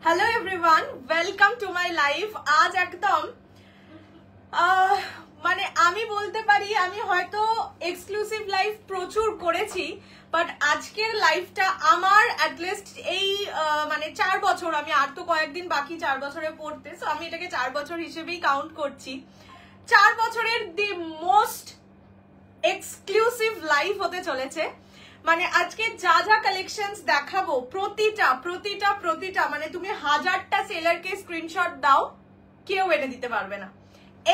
Hello everyone, welcome to my life. আজ একদম মানে আমি বলতে পারি আমি হয়তো এক্সক্লুসিভ লাইফ প্রচুর করেছি, বাট আজকের লাইফটা আমার অ্যাটলিস্ট এই মানে 4 বছর, আমি আর তো কয়েকদিন বাকি 4 বছরে পড়তে, সো আমি এটাকে 4 বছর হিসেবেই কাউন্ট করছি। 4 বছরের দি মোস্ট এক্সক্লুসিভ লাইফ হতে চলেছে। মানে আজকে যা যা কালেকশনস দেখাবো প্রতিটা প্রতিটা প্রতিটা মানে তুমি 1000টা সেলারকে স্ক্রিনশট দাও, কেউ এনে দিতে পারবে না।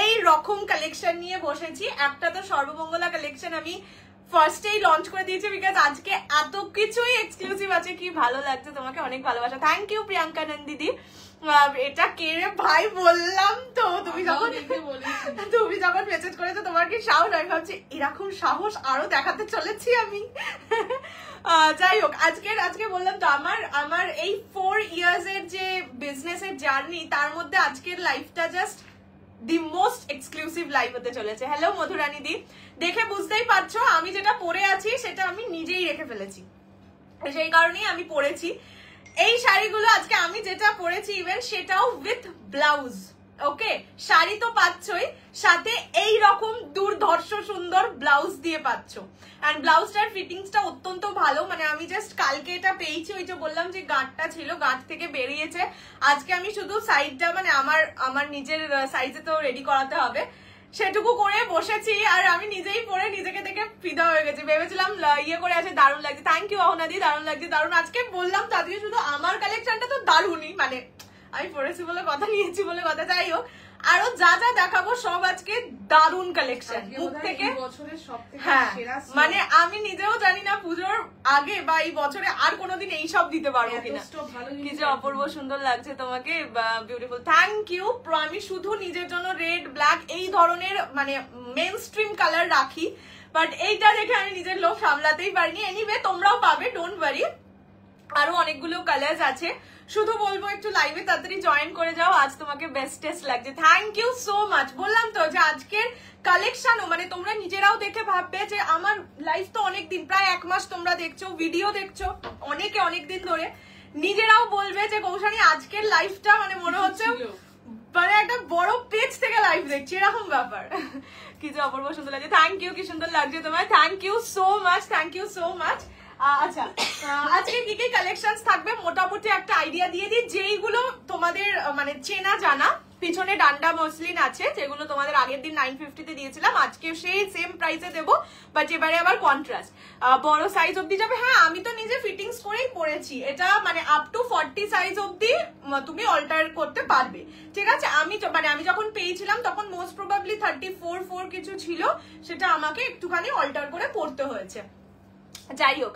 এই রকম কালেকশন নিয়ে বসেছি। একটা তো সর্বমঙ্গলা কালেকশন আমি ফার্স্টেই লঞ্চ করে দিয়েছি, বিকজ আজকে এত কিছুই এক্সক্লুসিভ আছে। কি ভালো লাগছে, তোমাকে অনেক ভালোবাসা। থ্যাংক ইউ প্রিয়াঙ্কা নন্দিদি। এটা কে রে ভাই বললাম তো, তুমি যখন মেসেজ করেছো তোমার কি সাহস, আমি ভাবছি এরকম সাহস আরো দেখাতে চলেছি আমি। যাই হোক, আজকে বললাম তো আমার এই 4 ইয়ার্স এর যে বিজনেসের জার্নি, তার মধ্যে আজকের লাইফটা just the most exclusive life হতে চলেছে। হ্যালো মধুরানী দি, দেখে বুঝতেই পারছো আমি যেটা পরে আছি সেটা আমি নিজেই রেখে ফেলেছি, সেই কারণেই আমি পরেছি এই শাড়িগুলো। আজকে আমি যেটা পরেছি ইভেন সেটাও উইথ ব্লাউজ। ওকে, শাড়ি তো পাচ্ছই, সাথে এই রকম দুর্ধর্ষ সুন্দর ব্লাউজ দিয়ে পাচ্ছ। এন্ড ব্লাউজটার ফিটিংসটা অত্যন্ত ভালো। মানে আমি জাস্ট কালকে এটা পেয়েছি, ওই যে বললাম যে গাঁটটা ছিল, গাঁট থেকে বেরিয়েছে। আজকে আমি শুধু সাইডটা মানে আমার নিজের সাইজে তো রেডি করাতে হবে, সেটুকু করে বসেছি। আর আমি নিজেই পরে নিজেকে দেখে ফিদা হয়ে গেছি। ভেবেছিলাম ইয়ে করে আছে, দারুণ লাগছে। থ্যাংক ইউ অহনাদি, দারুণ লাগছে, দারুণ। আজকে বললাম তো আজকে শুধু আমার কালেকশনটা তো দারুণই, মানে আমি পড়েছি বলে কথা, নিয়েছি বলে কথা। যাই হোক, আরো যা যা দেখাবো সব আজকে দারুণ কালেকশন মুখ থেকে। হ্যাঁ, মানে আমি নিজেও জানি না পুজোর আগে বা এই বছরে আর কোনোদিন এইসব দিতে পারবো কিনা। কি যে অপূর্ব সুন্দর লাগছে তোমাকে, বিউটিফুল। Thank you. আমি শুধু নিজের জন্য রেড, ব্ল্যাক এই ধরনের মানে মেন স্ট্রিম কালার রাখি, বাট এইটা দেখে আমি নিজের লোভ সামলাতেই পারিনি। এনিওয়ে, তোমরাও পাবে, ডোন্ট ওয়ারি। আরো অনেকগুলো কালার্স আছে, শুধু বলবো একটু লাইভে তাড়াতাড়ি জয়েন করে যাও। আজ তোমাকে বেস্টেস্ট লাগছে। Thank you so much. বললাম তো যে আজকের কালেকশনও মানে তোমরা নিজেরাও দেখে ভাববে যে আমার লাইফ তো অনেকদিন, প্রায় 1 মাস তোমরা দেখছো, ভিডিও দেখছো অনেকে অনেকদিন ধরে, নিজেরাও বলবে যে কৌশানী আজকের লাইফটা মানে মনে হচ্ছে মানে একটা বড় পেজ থেকে লাইভ দেখছি, এরকম ব্যাপার। কি যে অপূর্ব সুন্দর লাগছে। থ্যাংক ইউ, কি সুন্দর লাগছে তোমায়। Thank you so much, thank you so much. আচ্ছা, আজকে কি কি কালেকশনস থাকবে মোটামুটি একটা আইডিয়া দিয়ে দিই। যেইগুলো তোমাদের মানে চেনা জানা, পিছনে ডান্ডা মসলিন আছে, যেগুলো তোমাদের আগের দিন 950 দিয়েছিলাম, আজকে সেই সেম প্রাইসে দেবো, বাট এবারে আবার কন্ট্রাস্ট, বড় সাইজ অব্দি যাবে। হ্যাঁ, আমি তো নিজে ফিটিংস করেই পরেছি এটা, মানে আপ টু 40 সাইজ অব্দি তুমি অল্টার করতে পারবে। ঠিক আছে, আমি যখন পেয়েছিলাম তখন মোস্ট প্রবাবলি 34 কিছু ছিল, সেটা আমাকে একটুখানি অল্টার করে পড়তে হয়েছে। যাই হোক,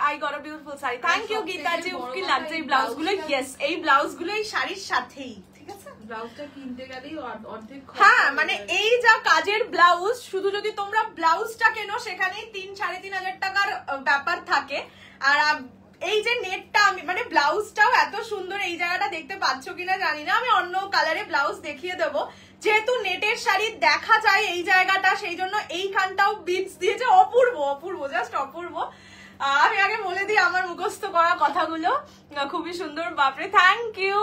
I got a beautiful sari. Thank you Gita ji. কি লাগছে এই ব্লাউজ গুলো। ইয়েস, এই ব্লাউজ গুলো এই শাড়ির সাথেই, ঠিক আছে। ব্লাউজটা কিনতে গেলেই অর্ধেক। হ্যাঁ, মানে এই যা কাজের ব্লাউজ, শুধু যদি তোমরা ব্লাউজটা কেনো সেখানেই 3-3.5 টাকার ব্যাপার থাকে। আর এই যে নেটটা, আমি মানে ব্লাউজটাও এত সুন্দর, এই জায়গাটা দেখতে পাচ্ছ কিনা জানি না, আমি অন্য কালারে ব্লাউজ দেখিয়ে দেবো। যেহেতু নেটের শাড়ি দেখা যায় এই জায়গাটা, সেই জন্য এইখানটাও বিটস দিয়েছে। অপূর্ব অপূর্ব, জাস্ট অপূর্ব। আমি আগে বলে দিই আমার মুখস্থ করা কথাগুলো, খুবই সুন্দর। বাপরে, থ্যাংক ইউ।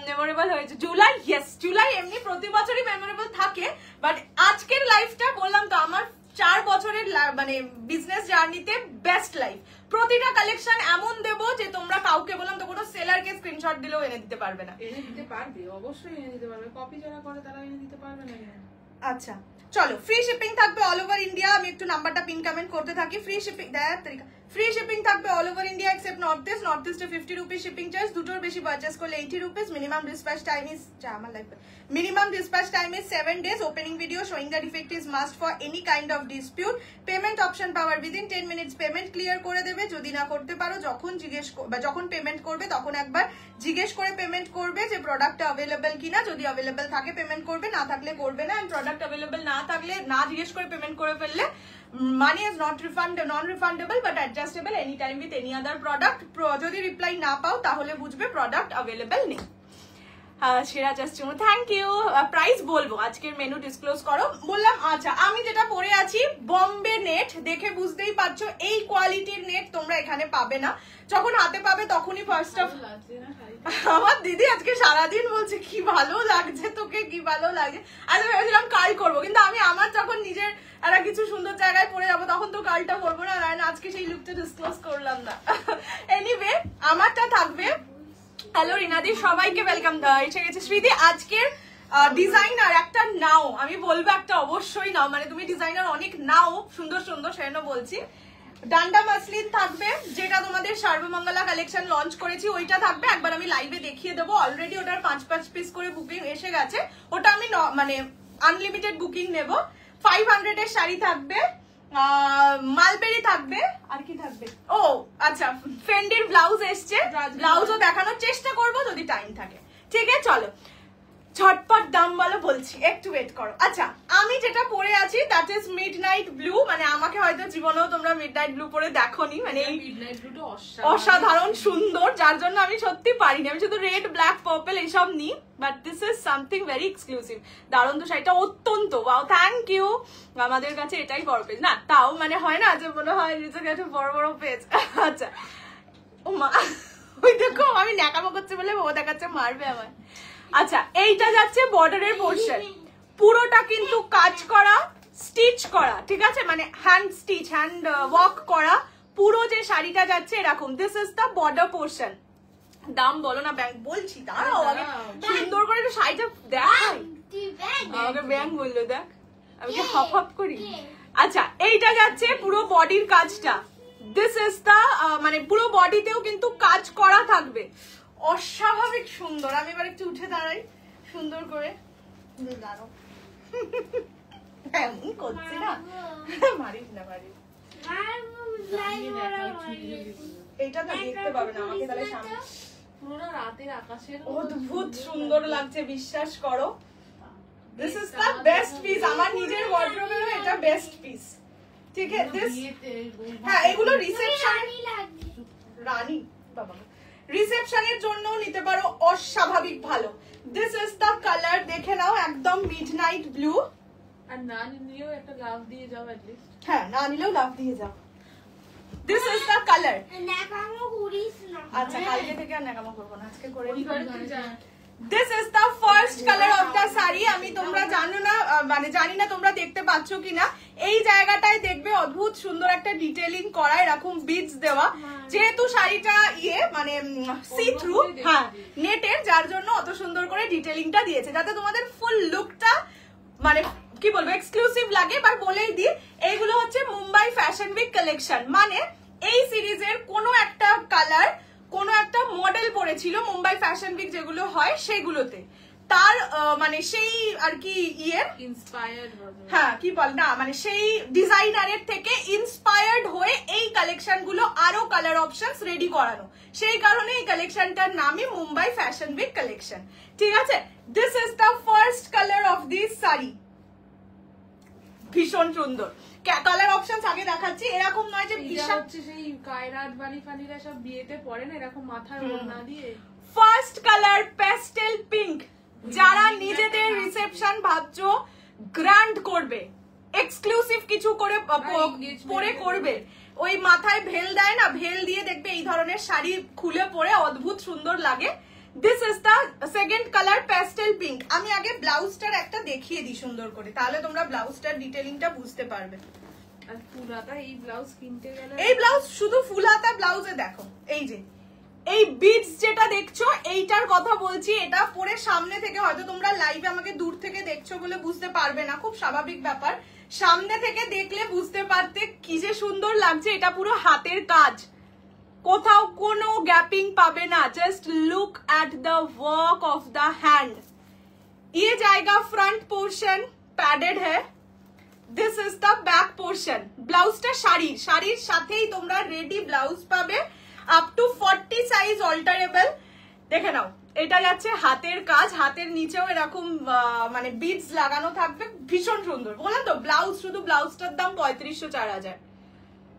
মেমোরেবল হয়েছে। জুলাই, ইয়েস, জুলাই এমনি প্রতি বছরই মেমোরেবল থাকে, বাট আজকের লাইফটা বললাম তো আমার 4 বছরের মানে বিজনেস জার্নিতে বেস্ট লাইফ। প্রতিটা কালেকশন এমন দেবো যে তোমরা কাউকে বললাম তো কোনো সেলারকে স্ক্রিনশট দিলেও এনে দিতে পারবে না। এনে দিতে পারবে, অবশ্যই এনে দিতে পারবে। কপি যারা করে তারা এনে দিতে পারবে না। আচ্ছা চলো, ফ্রি শিপিং থাকবে অল ওভার ইন্ডিয়া। আমি একটু নাম্বারটা পিন কমেন্ট করতে থাকি। ফ্রি শিপিং ফ্রি শিপিং থাকবে all over India except north east. North ইস্টে 50 রুপিস শিপিং চার্জ। দুটোর বেশি পারচেস করলে 80 rupees. Minimum dispatch time is আমার life minimum dispatch time is 7 days. Opening video showing the defect is must for any kind of dispute. Payment option power within 10 minutes payment clear করে দেবে। যদি না করতে পারো যখন payment করবে তখন একবার জিজ্ঞেস করে পেমেন্ট করবে যে প্রোডাক্টটা অ্যাভেলেবল কিনা। যদি অ্যাভেলেবল থাকে পেমেন্ট করবে, না থাকলে করবে না। এন্ড প্রোডাক্ট অ্যাভেলেবল না থাকলে না জিজ্ঞেস করে পেমেন্ট করে ফেললে money is non refundable but adjustable any time with any other product. যদি রিপ্লাই না পাও তাহলে বুঝবে প্রোডাক্ট অ্যাভেলেবল নেই। সেরা জাস্ট থ্যাংক ইউ। প্রাইস বলবো, আজকের মেনু ডিসক্লোজ করো বললাম। আচ্ছা, আমি যেটা পরে আছি বম্বে নেট, দেখে বুঝতেই পারছো এই কোয়ালিটির নেট তোমরা এখানে পাবে না। যখন হাতে পাবে তখনই ফার্স্ট অফ। আমার দিদি আজকে সারাদিন বলছে কি ভালো লাগছে তোকে, কি ভালো লাগছে। আজকে ভেবেছিলাম কাল করবো, কিন্তু আমি আমার যখন নিজের একটা কিছু সুন্দর জায়গায় পরে যাবো তখন তো কালটা করবো না, আজকে সেই লুকটা ডিসক্লোজ করলাম না। এনিওয়ে আমারটা থাকবে। হ্যালো রিনাদি, সবাইকে ওয়েলকাম। এসে গেছে শ্রীদি। আজকের ডিজাইনার একটা নাও, আমি বলবো একটা অবশ্যই নাও, মানে তুমি ডিজাইনার অনেক নাও সুন্দর সুন্দর, সেজন্য বলছি। ডান্ডা মাসলিন থাকবে, যেটা তোমাদের সর্বমঙ্গলা কালেকশন লঞ্চ করেছি ওইটা থাকবে। একবার আমি লাইভে দেখিয়ে দেবো, অলরেডি ওটার 5 পিস করে বুকিং এসে গেছে। ওটা আমি মানে আনলিমিটেড বুকিং নেব। 500 এর শাড়ি থাকবে, মালবেরি থাকবে, আর কি থাকবে, ও আচ্ছা ফেন্ডির ব্লাউজ এসছে, ব্লাউজও দেখানোর চেষ্টা করবো যদি টাইম থাকে। ঠিক আছে চলো ঝটপট দাম বলো বলছি, একটু ওয়েট করো। আচ্ছা, আমি যেটা পরে আছি দ্যাট ইজ মিডনাইট ব্লু, মানে আমাকে হয়তো জীবনেও তোমরা মিডনাইট ব্লু পরে দেখোনি, মানে এই মিডনাইট ব্লুটা অসাধারণ সুন্দর, যার জন্য আমি সত্যি পারিনি। আমি শুধু রেড ব্ল্যাক পার্পল এইসব নিই, but this is something very exclusive. দারুণ তো শাড়িটা, অত্যন্ত ওয়াও, থ্যাংক ইউ। আমাদের কাছে এটাই বড় পেজ না, তাও মানে হয় না যে মনে হয় নিজেকে একটা বড় বড় পেজ। আচ্ছা ও মা, ওই দেখো আমি ন্যাকামো করছে বলে ও দেখাচ্ছে মারবে আমার। আচ্ছা, এইটা যাচ্ছে বর্ডারের পোর্শন, পুরোটা কিন্তু কাজ করা, স্টিচ করা, ঠিক আছে, মানে হ্যান্ড স্টিচ, হ্যান্ড ওয়ার্ক করা। পুরো যে শাড়িটা যাচ্ছে এরকম, this is the border portion. দাম বলো না, ব্যাংক বলছি, দাঁড়াও আগে সুন্দর করে একটু শাড়িটা দেখাই। আমাকে ব্যাংক বললো, দেখ আমি কি হপ হপ করি। আচ্ছা, এইটা যাচ্ছে পুরো বডির কাজটা, দিস ইজ দ্য মানে পুরো বডিতেও কিন্তু কাজ করা থাকবে, অস্বাভাবিক সুন্দর। আমি এবার একটু উঠে দাঁড়াই সুন্দর করে, দাঁড়াও এমন করছি না, মারিস না মারিস। এইটা তো দেখতে পাবে না আমাকে, তাহলে সামনে পুরো রাতের আকাশের অদ্ভুত সুন্দর লাগছে, বিশ্বাস করো। This is the best piece, আমার নিজের ওয়ার্ড্রোবেরও এটা বেস্ট পিস। ঠিক আছে, দিস হ্যাঁ এগুলো রিসেপশন রানী বাবা রিসেপশনের জন্য নিতে পারো, অস্বাভাবিক ভালো। দিস ইজ দ্য কালার, দেখে নাও, একদম মিডনাইট ব্লু। আর না নিলেও একটা লাভ দিয়ে যাও এট লিস্ট। হ্যাঁ, না নিলেও লাভ দিয়ে যাও। This is the colour. আচ্ছা, কালকে থেকে আর নাকামো করবো না, আজকে করে this is the first colour of the sari. আমি তোমরা জানো না, মানে জানি না তোমরা দেখতে পাচ্ছ কিনা, এই জায়গাটায় দেখবে অদ্ভুত সুন্দর একটা ডিটেইলিং করা, এরকম বিটস দেওয়া, যেহেতু শাড়িটা মানে সি থ্রু, হ্যাঁ নেটের, যার জন্য অত সুন্দর করে ডিটেইলিংটা দিয়েছে, যাতে তোমাদের ফুল লুকটা মানে কি বলবো এক্সক্লুসিভ লাগে। এবার বলেই দিই, এইগুলো হচ্ছে মুম্বাই ফ্যাশন উইক কালেকশন, মানে এই সিরিজের কোনো একটা কালার কোনো একটা মডেল পরেছিল মুম্বাই ফ্যাশন উইক যেগুলো হয় সেগুলোতে, তার মানে সেই আর কি ইয়ের ইন্সপায়ার্ড, হ্যাঁ কি বল না, মানে সেই ডিজাইনারের থেকে ইন্সপায়ার্ড হয়ে এই কালেকশন গুলো আরো কালার অপশনস রেডি করানো, সেই কারণে এই কালেকশনটার নামই মুম্বাই ফ্যাশন উইক কালেকশন। ঠিক আছে, this is the first colour of this sari, ভীষণ সুন্দর। কালার অপশনস আগে দেখাচ্ছি, এরকম নয় যে বিশাল হচ্ছে সেই কায়রাত বালি ফালিরা সব বিয়েতে পরে না এরকম মাথার ওড়না দিয়ে। ফার্স্ট কালার প্যাস্টেল পিঙ্ক, যারা নিজেদের রিসেপশন ভাবছো গ্র্যান্ড করবে, এক্সক্লুসিভ কিছু করে পরে করবে, ওই মাথায় ভেল দেয় না, ভেল দিয়ে দেখবে এই ধরনের শাড়ি খুলে পরে অদ্ভুত সুন্দর লাগে। This is the second colour pastel pink. আমি আগে ব্লাউজটার একটা দেখিয়ে দিই সুন্দর করে, তাহলে তোমরা ব্লাউজটার ডিটেইলিংটা বুঝতে পারবে। আর ফুলাতা এই ব্লাউজ কিনতে গেলে, এই ব্লাউজ শুধু ফুল হাতা ব্লাউজে দেখো, এই যে এই বিটস যেটা দেখছো এইটার কথা বলছি, এটা পরে সামনে থেকে হয়তো তোমরা লাইভে আমাকে দূর থেকে দেখছো বলে বুঝতে পারবে না, খুব স্বাভাবিক ব্যাপার, সামনে থেকে দেখলে বুঝতে পারতে কি যে সুন্দর লাগছে। এটা পুরো হাতের কাজ, কোথাও কোনো গ্যাপিং পাবে না, just look at the work of the hand. ये जाएगा फ्रंट पोर्शन पैडेड है, this is the back portion. ब्लाउजটা শাড়ির সাথেই তোমরা রেডি ব্লাউজ পাবে, আপ টু 40 সাইজ অল্টারেবল। দেখে নাও, এটা যাচ্ছে হাতের কাজ, হাতের নিচেও এরকম মানে বিডস লাগানো থাকবে, ভীষণ সুন্দর। বললাম তো ব্লাউজ, শুধু ব্লাউজটার দাম 3500-4000।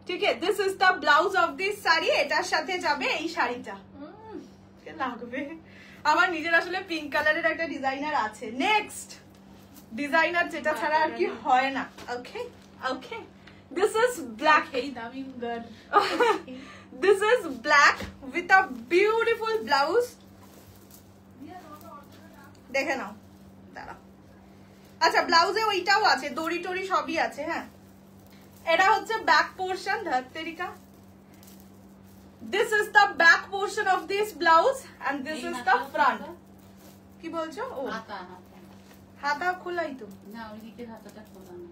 ঠিক আছে, this is the blouse of this sari, এটার সাথে যাবে এই শাড়িটা, লাগবে আমার নিজের আসলে পিঙ্ক কালারের একটা ডিজাইনার আছে। নেক্সট ডিজাইনার যেটা ছাড়া আর কি হয় না। ওকে ওকে, দিস ইজ ব্ল্যাক। এই দামি গার this is black with a beautiful blouse. দেখে নাও, দাঁড়াও। আচ্ছা, ব্লাউজে ওইটাও আছে, দড়ি টড়ি সবই আছে। হ্যাঁ, এটা হচ্ছে ব্যাক পোর্শন। ধরতেরিকা, this is the back portion of this blouse and this is the front. কি বলছো? ও হাতা খোলাই তো না, ওইদিকে হাতাটা খোলা না।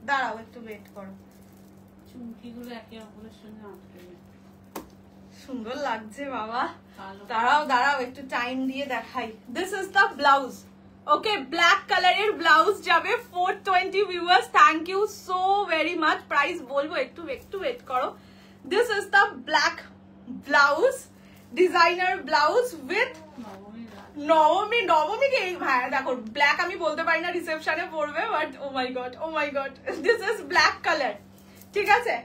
দাঁড়াও একটু ওয়েট করো। চুমকিগুলো একে অপরের সঙ্গে আটকে গেছে। সুন্দর লাগছে বাবা। কালো। দাঁড়াও দাঁড়াও একটু টাইম দিয়ে দেখাই। This is the blouse. Okay, black কালারের ব্লাউজ যাবে 420 viewers. Thank you so very much. Price বলবো, একটু একটু ওয়েট করো। This is the black blouse, designer blouse with নবমীকে। হ্যাঁ দেখো, ব্ল্যাক আমি বলতে পারি না, রিসেপশনে পড়বে, but oh my god, this is black colour. ঠিক আছে,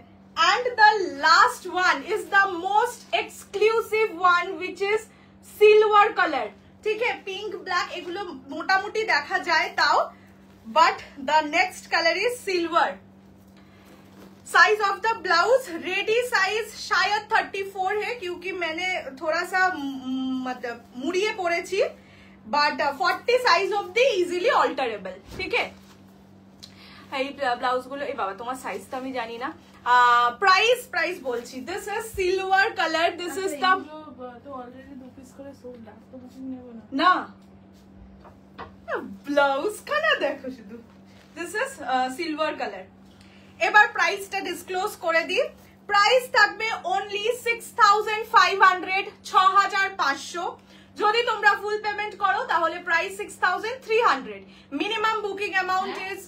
and the last one is the most exclusive one which is silver color. ঠিক আছে, পিঙ্ক ব্ল্যাক এগুলো মোটামুটি দেখা যায় তাও, but the next color is silver. Size of the blouse ready size शायद 34 है, क्योंकि मैंने थोड़ा सा मतलब मुड़िए পড়েছি, বাট 40 সাইজ অবধি ইজিলি অল্টারেবল। ঠিক আছে, এই ব্লাউজ গুলো, এই বাবা তোমার সাইজ তো আমি জানি না। প্রাইস বলছি, this is silver colour, this is the তো অলরেডি 2 পিস করে সোল্ড আউট, তো কিছু নেব না। না, ব্লাউজ খানা দেখো শুধু। This is silver colour. এবার প্রাইসটা ডিসক্লোজ করে দিই। প্রাইস থাকবে অনলি 6500, 6500। যদি তোমরা ফুল পেমেন্ট করো তাহলে price 6300। Minimum booking amount is,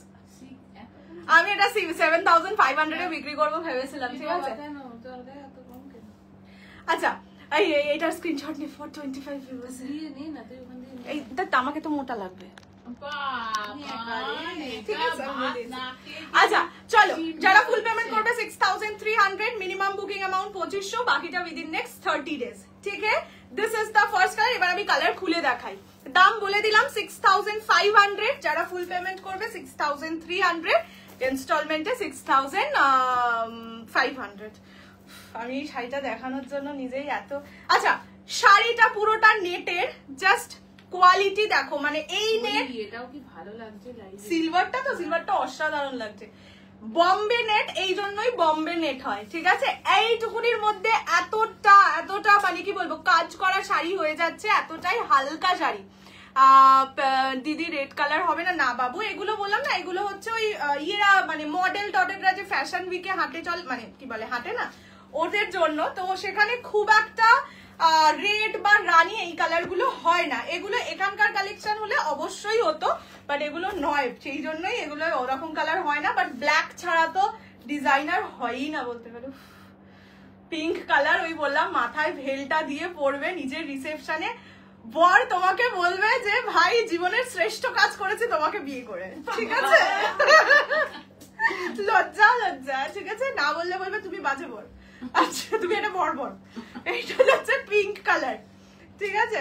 আমি এটা 7500 এ বিক্রি করবো ভেবেছিলাম। ঠিক আছে, আচ্ছা এইটার স্ক্রিনশট নে। 425 ভিউয়ার্স দিয়ে নে না, তুই ওখান দিয়ে এই আমাকে তো মোটা লাগবে। ঠিক আছে, আচ্ছা চলো, যারা ফুল পেমেন্ট করবে 6300, মিনিমাম বুকিং অ্যামাউন্ট 2500, বাকিটা উইদিন নেক্সট 30 ডেজ। ঠিক আছে, this is the first colour. এবার আমি কালার খুলে দেখাই। দাম বলে দিলাম 6500, যারা ফুল পেমেন্ট করবে 6300, ইনস্টলমেন্টে 6500। আমি এই শাড়িটা দেখানোর জন্য নিজেই এত। আচ্ছা, শাড়িটা পুরোটা নেটের, জাস্ট কোয়ালিটি দেখো, মানে এই নেট, এটাও কি ভালো লাগছে লাইভ। সিলভারটা অসাধারণ লাগছে। বম্বে নেট, এই জন্যই বম্বে নেট হয়। ঠিক আছে, এইটুকুনির মধ্যে এতটা মানে কি বলবো, কাজ করা শাড়ি হয়ে যাচ্ছে, এতটাই হালকা শাড়ি। দিদি রেড কালার হবে না? না বাবু, এগুলো বললাম না, এগুলো হচ্ছে ওই ইয়েরা মানে মডেল টডেলরা যে ফ্যাশন উইকে হাঁটে, চল মানে কি বলে হাঁটে না, ওদের জন্য। তো সেখানে খুব একটা রেড বা রানী এই কালার গুলো হয় না। এগুলো এখানকার কালেকশন হলে অবশ্যই হতো, বাট এগুলো নয়, সেই জন্যই এগুলো ওরকম কালার হয় না। বাট ব্ল্যাক ছাড়া তো ডিজাইনার হয়ই না বলতে পারো। পিঙ্ক কালার, ওই বললাম মাথায় ভেলটা দিয়ে পড়বে নিজের রিসেপশনে, বর তোমাকে বলবে যে ভাই জীবনের শ্রেষ্ঠ কাজ করেছে তোমাকে বিয়ে করে। ঠিক আছে, লজ্জা। ঠিক আছে, না বললে বলবে তুমি বাজে বর। আচ্ছা, তুমি এটা বর। এইটা হচ্ছে পিঙ্ক কালার। ঠিক আছে,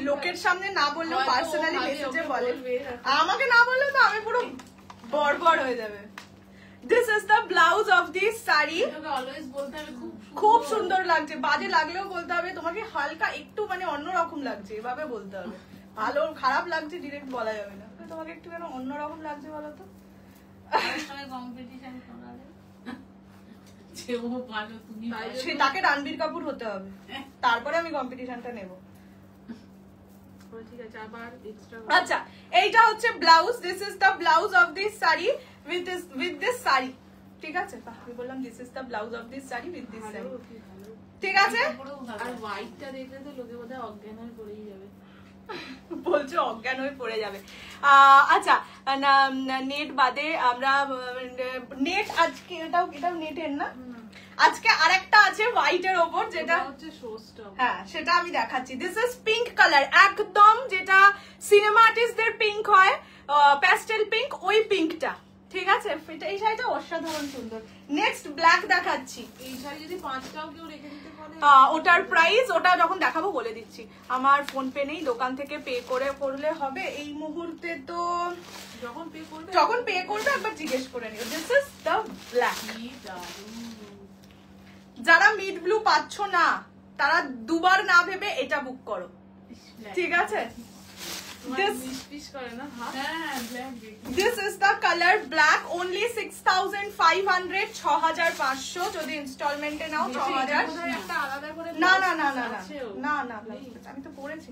লোকের সামনে না বললেও পার্সোনালি মেসেজে বলে, আমাকে না বললে তো আমি পুরো বর হয়ে যাবে। This is the blouse of this sari. খুব সুন্দর লাগছে, বাজে লাগলেও বলতে হবে তোমাকে হালকা একটু মানে অন্যরকম লাগছে, এভাবে বলতে হবে। ভালো খারাপ লাগছে ডিরেক্ট বলা যাবে না, তোমাকে একটু কেন অন্যরকম লাগছে বলো তো। তাকে রণবীর কাপুর হতে হবে, তারপরে আমি কম্পিটিশনটা নেব। আচ্ছা, এইটা হচ্ছে blouse. This is the blouse of this sari with this sari. ঠিক আছে, আমি বললাম this is the blouse of this sari with this sari. ঠিক আছে, আর হোয়াইটটা দেখলে তো লোকে বোধহয় অজ্ঞান হয়ে পড়েই যাবে। বলছো অজ্ঞান হয়ে পড়ে যাবে। আচ্ছা, নেট বাদে আমরা নেট, আজকে এটাও নেটের না, আজকে আরেকটা আছে হোয়াইটের ওপর, যেটা হচ্ছে শো স্টপ। হ্যাঁ, সেটা আমি দেখাচ্ছি। দিস ইজ পিঙ্ক কালার, একদম যেটা সিনেমা আর্টিস্টদের পিঙ্ক হয়, প্যাস্টেল পিঙ্ক, ওই পিঙ্কটা। ঠিক আছে, এই শাড়িটা অসাধারণ সুন্দর। নেক্সট ব্ল্যাক দেখাচ্ছি। এই শাড়ি যদি 5টাও কেউ রেখে দিতে পারে, ওটার প্রাইস ওটা যখন দেখাবো বলে দিচ্ছি। আমার ফোন পে নেই, দোকান থেকে পে করে করলে হবে। এই মুহূর্তে তো যখন পে করবে একবার জিজ্ঞেস করে নিও। This is the black. যারা মিড ব্লু পাচ্ছ না তারা দুবার না ভেবে এটা বুক করো, ঠিক আছে? This is the color black, only 6,500, 6,500 যদি ইনস্টলমেন্টে নাও 6,000। না না না না না না না, আমি তো পরেছি।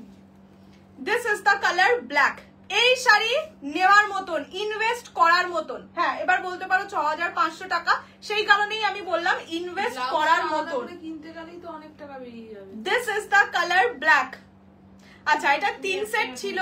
This is the color black। এই শাড়ি নেওয়ার মতন, ইনভেস্ট করার মতন। হ্যাঁ, এবার বলতে পারো 6,500 টাকা, সেই কারণেই আমি বললাম ইনভেস্ট করার মতন। কিনতে গেলেই তো অনেক টাকা বেরিয়ে যাবে। This is the color black। আচ্ছা, এটা 3 সেট ছিল,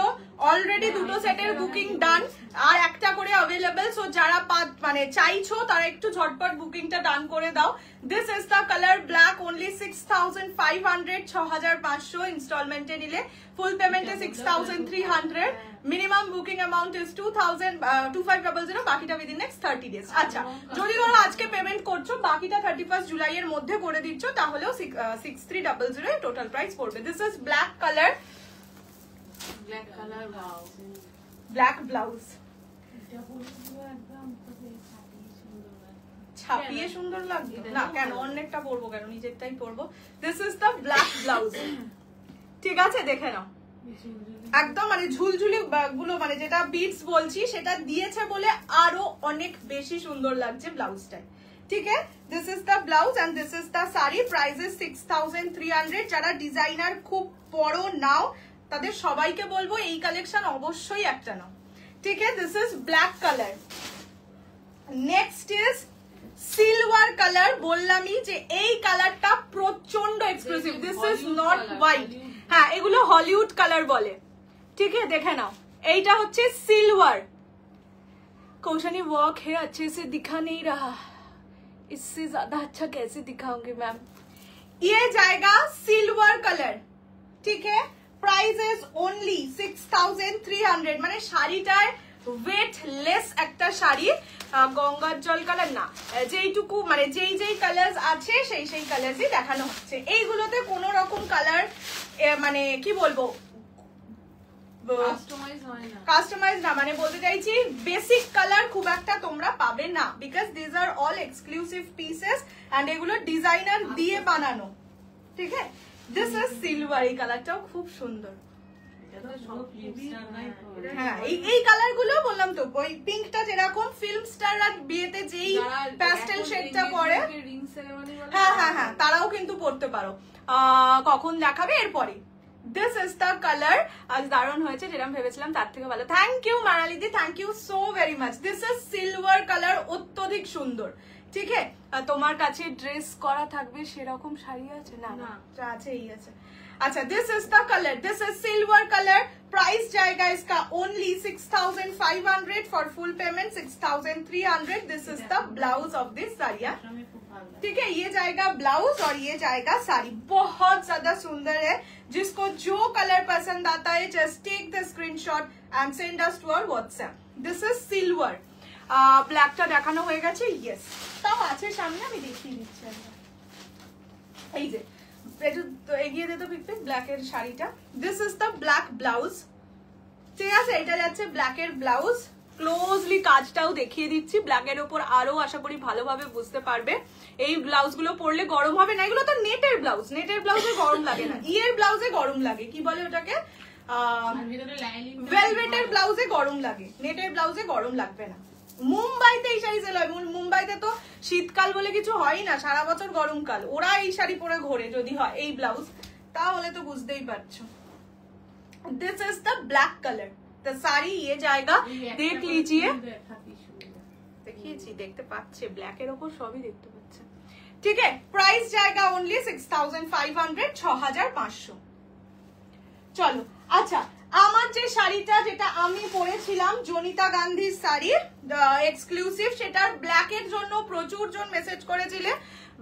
অলরেডি 2টো সেটের বুকিং ডান, আর একটা করে অ্যাভেলেবল। সো যারা মানে চাইছো তারা একটু ঝটপট বুকিংটা ডান করে দাও। This is the colour black, only 6,500, 6,500 ইনস্টলমেন্টে নিলে, ফুল পেমেন্টে 6,300। মিনিমাম বুকিং অ্যামাউন্ট ইজ 2,500, বাকিটা উইদিন নেক্সট 30 ডেজ। আচ্ছা, যদি ধরো আজকে পেমেন্ট করছো, বাকিটা 31 জুলাইয়ের মধ্যে করে দিচ্ছ, তাহলেও 6,300 টোটাল প্রাইস পড়বে। This is black colour, black colour, wow, black blouse. ছাপিয়ে সুন্দর লাগবে না কেন? অনেকটা পরবো কেন, নিজেরটাই পরবো। This is the black blouse, ঠিক আছে? দেখে নাও, একদম মানে ঝুলঝুলি গুলো, মানে যেটা বিটস বলছি সেটা দিয়েছে বলে আরো অনেক বেশি সুন্দর লাগছে ব্লাউজটায়, ঠিক আছে? This is the blouse and this is the sari. Price is 6,300। যারা ডিজাইনার খুব বড় নাও তাদের সবাইকে বলবো এই কালেকশন অবশ্যই একটা নাও, ঠিক আছে? This is black colour. Next is silver colour. বললামই যে এই কালারটা প্রচন্ড exclusive. This is not white, হ্যাঁ এগুলো হলিউড কালার বলে, ঠিক আছে? দেখে নাও, এইটা হচ্ছে সিলভার। कौशनी वॉक है, अच्छे से दिखा नहीं रहा, इससे ज्यादा अच्छा कैसे दिखाऊंगी मैम? ये जाएगा सिल्वर कलर, ठीक है? Price is only 6,300। মানে শাড়িটায় ওয়েটলেস একটা শাড়ি, গঙ্গার জল কালার না, যেইটুকু মানে যেই কালার আছে সেই কালারই দেখানো হচ্ছে। এইগুলোতে কোনো রকম কালার মানে কি বলবো, কাস্টমাইজ না, মানে বলতে চাইছি বেসিক কালার খুব একটা তোমরা পাবে না, because this are all exclusive pieces and এগুলো ডিজাইনার দিয়ে বানানো, ঠিক আছে? This is silver. এই কালারটাও খুব সুন্দর। হ্যাঁ, এই কালার গুলো বললাম তো, ওই পিঙ্কটা যেরকম ফিল্ম স্টাররা বিয়েতে যেই প্যাস্টেল শেডটা পরে, হ্যাঁ হ্যাঁ হ্যাঁ, তারাও কিন্তু পড়তে পারো। কখন দেখাবে? এরপরে। This is the colour. আজ দারুণ হয়েছে, যেরকম ভেবেছিলাম তার থেকে ভালো। থ্যাংক ইউ মানালিদি, thank you so very much. This is silver colour, অত্যধিক সুন্দর, ঠিক আছে? তোমার কাছে ড্রেস করা থাকবে সেরকম শাড়ি আছে? না না, আছে, এই আছে। अच्छा, this is the colour, this is silver colour. Price जाएगा इसका only 6,500 for full payment 6,300। This is the blouse of this sari, ठीक है? ये जाएगा ब्लाउज और ये जाएगा साड़ी। बहुत ज्यादा सुंदर है। जिसको जो कलर पसंद आता है just take the screenshot and send us to our WhatsApp. This is silver. ব্ল্যাকটা দেখানো হয়ে গেছে, ইয়েস, তাও আছে সামনে, আমি দেখিয়ে দিচ্ছি। এই যে একটু এগিয়ে দে তো পিক ব্ল্যাকের শাড়িটা। This is the black blouse, ঠিক আছে? এটা যাচ্ছে ব্ল্যাকের ব্লাউজ। ক্লোজলি কাজটাও দেখিয়ে দিচ্ছি। ব্ল্যাকের ওপর আরো আশা করি ভালোভাবে বুঝতে পারবে। এই ব্লাউজ গুলো পরলে গরম হবে না, এগুলো তো নেটের ব্লাউজ, নেটের ব্লাউজে গরম লাগে না, ইয়ের ব্লাউজে গরম লাগে, কি বলে ওটাকে, ভেলভেটের ব্লাউজে গরম লাগে, নেটের ব্লাউজে গরম লাগবে না। মুম্বাইতে এই শাড়ি সেল হয়, মুম্বাইতে তো শীতকাল বলে কিছু হয় না, সারা বছর গরমকাল, ওরা এই শাড়ি পরে ঘোরে যদি হয় এই ব্লাউজ, তাহলে তো বুঝতেই পারছো। This is the black colour. तो साड़ी ये जाएगा, देख लीजिए, देखिए देखते पाচ্ছে ব্ল্যাকের উপর সবই দেখতে পাচ্ছে, ঠিক আছে? প্রাইস जाएगा ओनली 6,500, 6,500। চলো, আচ্ছা, আমার যে শাড়িটা যেটা আমি পরেছিলাম জনিতা গান্ধীর শাড়ি এক্সক্লুসিভ, সেটার ব্ল্যাকের জন্য প্রচুর জন মেসেজ করেছিলে।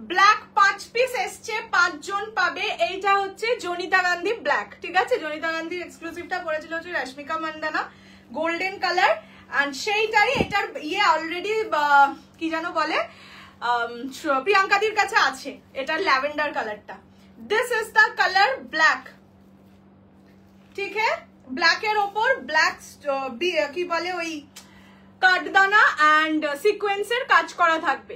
ব্ল্যাক 5 পিস এসছে, 5 জন পাবে। এইটা হচ্ছে জনিতা গান্ধী ব্ল্যাক, ঠিক আছে? জনিতা গান্ধীর এক্সক্লুসিভটা পরেছিল হচ্ছে Rashmika Mandanna, golden colour. And সেইটারই এটার ইয়ে অলরেডি কি যেন বলে প্রিয়াঙ্কাদির কাছে আছে, এটার ল্যাভেন্ডার কালারটা। This is the colour black, ঠিক है, ব্ল্যাকের ওপর ব্ল্যাক কি বলে ওই কাঠদানা एंड সিকোয়েন্সের কাজ করা থাকবে,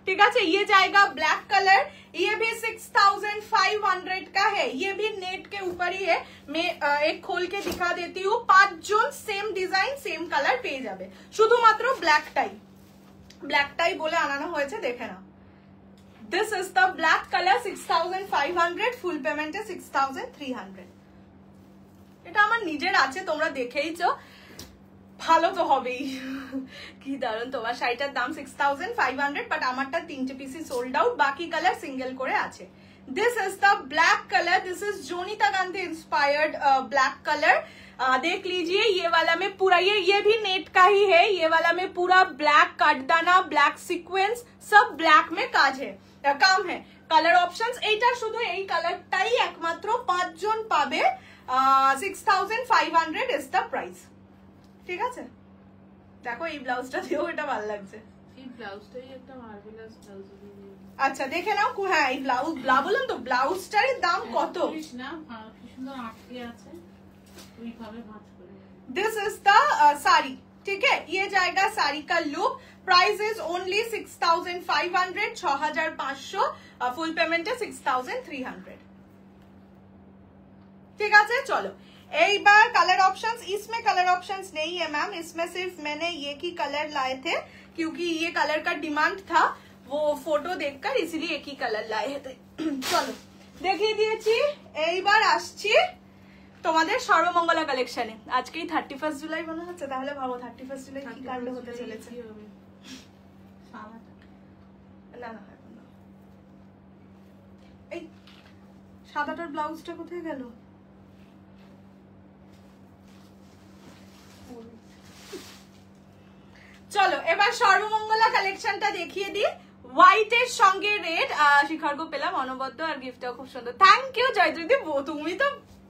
ঠিক আছে। ये जाएगा ब्लैक कलर, ये भी 6500 का है, ये भी नेट के ऊपर ही है। मैं एक खोल के दिखा देती हूँ। 5 জন সেম ডিজাইন সেম কালার পেয়ে যাবে, শুধুমাত্র ব্ল্যাকটাই বলে আনানো হয়েছে, দেখে না। This is the black colour, 6500, ফুল পেমেন্টে 6300। এটা আমার নিজের আছে, তোমরা দেখেইছো, ভালো তো হবেই। কি দারুন, তোমার শাড়িটার দাম 6500, বাট আমারটা 3টে পিসই সোল্ড আউট, বাকি কালার সিঙ্গেল করে আছে। This is the black colour, this is Jonita Gandhi inspired black colour. देख लीजिए, ये वाला में पूरा ये भी नेट का ही है, ये वाला में पूरा ब्लैक कटदाना, ब्लैक सीक्वेंस, सब ब्लैक में काम है। কালার অপশনস এইটা, শুধু এই কালারটাই একমাত্র 5 জন পাবে। 6500 ইজ দ্য প্রাইস, ঠিক আছে। দেখো এই ব্লাউজটা দিয়েও এটা ভালো লাগছে, এই ব্লাউজটাই একটা মার্ভেলাস ব্লাউজ। আচ্ছা দেখে নাও। হ্যাঁ এই বললাম তো, ব্লাউজটার দাম কত। दिस इज द साड़ी, ठीक है, ये जाएगा साड़ी का look. Price is only 6500, 6500, full payment है 6300, ठीक है। चलो एक बार कलर ऑप्शंस, इसमें कलर ऑप्शंस नहीं है मैम, इसमें सिर्फ मैंने ये की कलर लाए थे क्योंकि ये कलर का डिमांड था, वो फोटो देखकर इसलिए एक ही कलर लाए थे। चलो দেখিয়ে দিয়েছি, এইবার আসছি তোমাদের সর্বমঙ্গলা কালেকশনে। আজকেই 31 জুলাই মনে হচ্ছে, তাহলে ভাবো 31 জুলাই কি কাণ্ড হতে চলেছে। না এই সাদাটার ব্লাউজটা কোথায় গেল। চলো এবার সর্বমঙ্গলা কালেকশনটা দেখিয়ে দিই। হোয়াইটের সঙ্গে রেড, শিখার্গ পেলাম অনবদ্য, আর গিফটটাও খুব সুন্দর। থ্যাংক ইউ জয়দ্রিদি, তুমি তো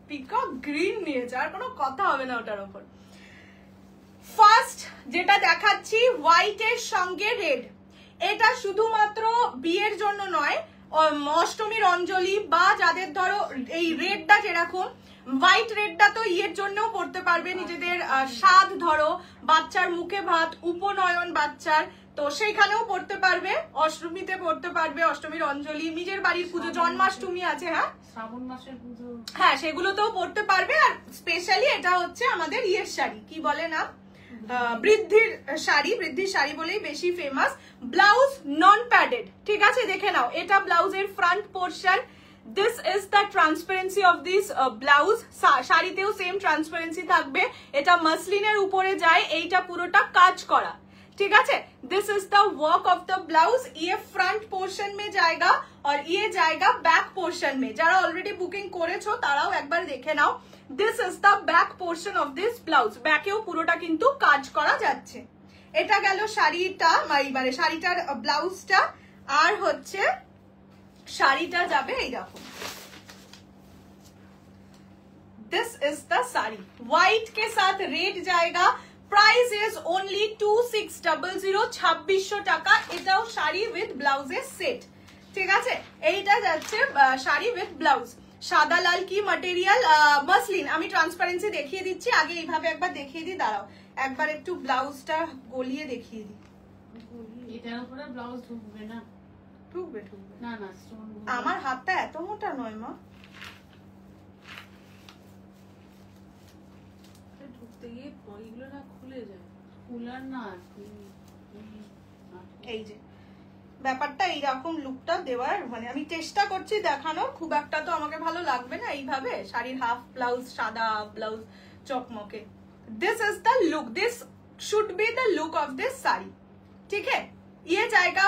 পিকক গ্রিন নিয়েছো, আর কোনো কথা হবে না ওটার উপর। ফার্স্ট যেটা দেখাচ্ছি হোয়াইটের সঙ্গে রেড, এটা শুধুমাত্র বিয়ের জন্য নয়, অষ্টমীর অঞ্জলি বা যাদের ধরো এই রেডটা যেরকম, হোয়াইট রেডটা তো ইয়ের জন্যও পড়তে পারবে, নিজেদের স্বাদ ধরো, বাচ্চার মুখে ভাত, উপনয়ন বাচ্চার, তো সেইখানেও পড়তে পারবে, অষ্টমীতে পড়তে পারবে, অষ্টমীর অঞ্জলি, নিজের বাড়ির পুজো, জন্মাষ্টমী আছে, হ্যাঁ শ্রাবণ মাসের পুজো, হ্যাঁ সেগুলোতেও পড়তে পারবে। আর স্পেশালি এটা হচ্ছে আমাদের ইয়ের শাড়ি, কি বলে না, বৃদ্ধির শাড়ি বলেই বেশি ফেমাস। ব্লাউজ নন প্যাডেড, ঠিক আছে, দেখে নাও, এটা ব্লাউজের front portion. This is the transparency of this blouse, শাড়িতেও সেম ট্রান্সপারেন্সি থাকবে। এটা মাসলিনের উপরে যায়, এইটা পুরোটা কাজ করা, ठीक है। This is the work of the blouse, ये फ्रंट पोर्शन में जाएगा और ये जाएगा बैक पोर्शन में। যারা অলরেডি বুকিং করেছো তারাও একবার দেখে নাও। This is the back portion of this blouse, ব্যাকেও পুরোটা কিন্তু কাজ করা যাচ্ছে। এটা গেল শাড়িটা, এবারে শাড়িটার ব্লাউজটা, আর হচ্ছে শাড়িটা যাবে এইরকম। This is the sari, white के साथ रेड जाएगा। प्राइस इज ओनली 2600, 2600 টাকা। এটাও শাড়ি উইথ ব্লাউজের সেট, ঠিক আছে। এইটা যাচ্ছে শাড়ি উইথ ব্লাউজ, সাদা লাল কি ম্যাটেরিয়াল, মাসলিন। আমি ট্রান্সপারেন্সি দেখিয়ে দিচ্ছি, আগে এইভাবে একবার দেখিয়ে দিই, দাঁড়াও একবার একটু ব্লাউজটা গলিয়ে দেখিয়ে দিই। এটার উপরে ব্লাউজ ঢুকবে না, ঢুকবে না না, আমার হাতটা এত মোটা নয় মা, ঢুকতে গিয়ে এগুলো না খুলে যায়, কুলার না, এই যে ব্যাপারটা এইরকম লুকটা দেওয়ার, মানে আমি চেষ্টা করছি দেখানোর, খুব একটা তো আমাকে ভালো লাগবে না এইভাবে শাড়ির হাফ ব্লাউজ, সাদা ব্লাউজ চকমকে। This is the look, this should be the look of this sari, ठीक है। ये जाएगा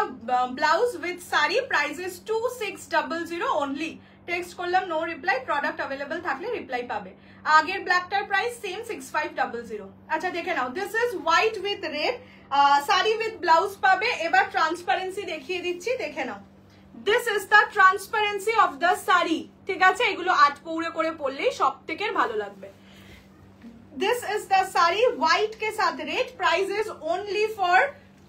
blouse with sari, price is 2600 only. Text করলাম নো রিপ্লাই, প্রোডাক্ট अवेलेबल থাকলে রিপ্লাই পাবে। আগের ব্ল্যাকটার প্রাইস সেম 6500। আচ্ছা দেখে নাও, this is white with red, sari with blouse পাবে। এবার ট্রান্সপারেন্সি দেখিয়ে দিচ্ছি, দেখে নাও। This is the transparency of the sari, ঠিক আছে। এগুলো 8 পৌড়ে করে পরলেই সব থেকে ভালো লাগবে। This is the sari white के साथ rate price is only for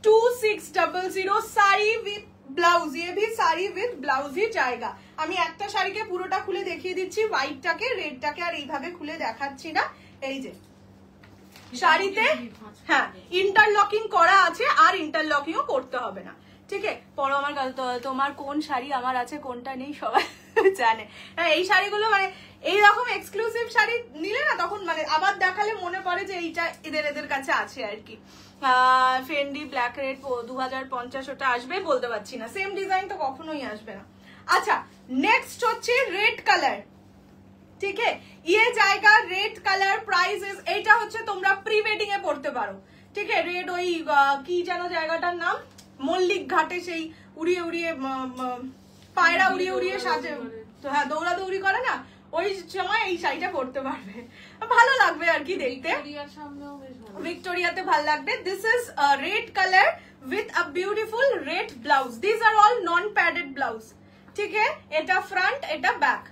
2600 sari with blouse ये भी साड़ी विथ ব্লাউজ ही जाएगा আমি একটা শাড়িকে পুরোটা খুলে দেখিয়ে দিচ্ছি হোয়াইটটাকে রেডটাকে আর এইভাবে খুলে দেখাচ্ছি না এই যে শাড়িতে হ্যাঁ ইন্টারলকিং করা আছে আর ইন্টারলকিংও করতে হবে না ঠিক আছে পরো আমার তোমার কোন শাড়ি আমার আছে কোনটা নেই সবাই জানে এই শাড়িগুলো মানে এইরকম এক্সক্লুসিভ শাড়ি নিলে না তখন মানে আবার দেখালে মনে পড়ে যে এইটা এদের কাছে আছে আর কি ফেন্ডি ব্ল্যাক রেড 2050 ওটা আসবে বলতে পারছি না সেম ডিজাইন তো কখনোই আসবে না আচ্ছা নেক্সট হচ্ছে রেড কালার ঠিক আছে ये जाएगा रेड कलर प्राइस इज এটা হচ্ছে তোমরা প্রি ওয়েডিং এ পড়তে পারো ঠিক আছে রেড ওই কি জানো জায়গাটার নাম মল্লিক ঘাটে সেই উড়িয়ে উড়িয়ে পায়রা উড়িয়ে উড়িয়ে সাজে তো হ্যাঁ দৌড়াদৌড়ি করে না ওই সময় এই শাড়িটা পরতে পারবে ভালো লাগবে আর কি দেখতে ভিক্টোরিয়াতে ভালো লাগবে this is red colour with a beautiful red blouse this are all non padded blouse ঠিক আছে এটা ফ্রন্ট এটা ব্যাক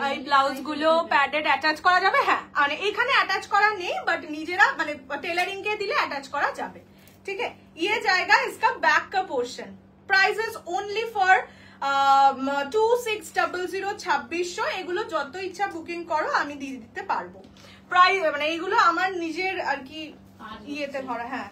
এই ব্লাউজ গুলো প্যাডেড অ্যাটাচ করা যাবে হ্যাঁ মানে এখানে অ্যাটাচ করা নেই বাট নিজেরা মানে টেলারিং কে দিলে অ্যাটাচ করা যাবে ठीक है ये जाएगा इसका बैक का portion price is only for 2600 2600 এগুলো যত ইচ্ছা বুকিং করো আমি দিয়ে দিতে পারবো প্রাইস মানে এইগুলো আমার নিজের আর কি ইয়েতে ভরা হ্যাঁ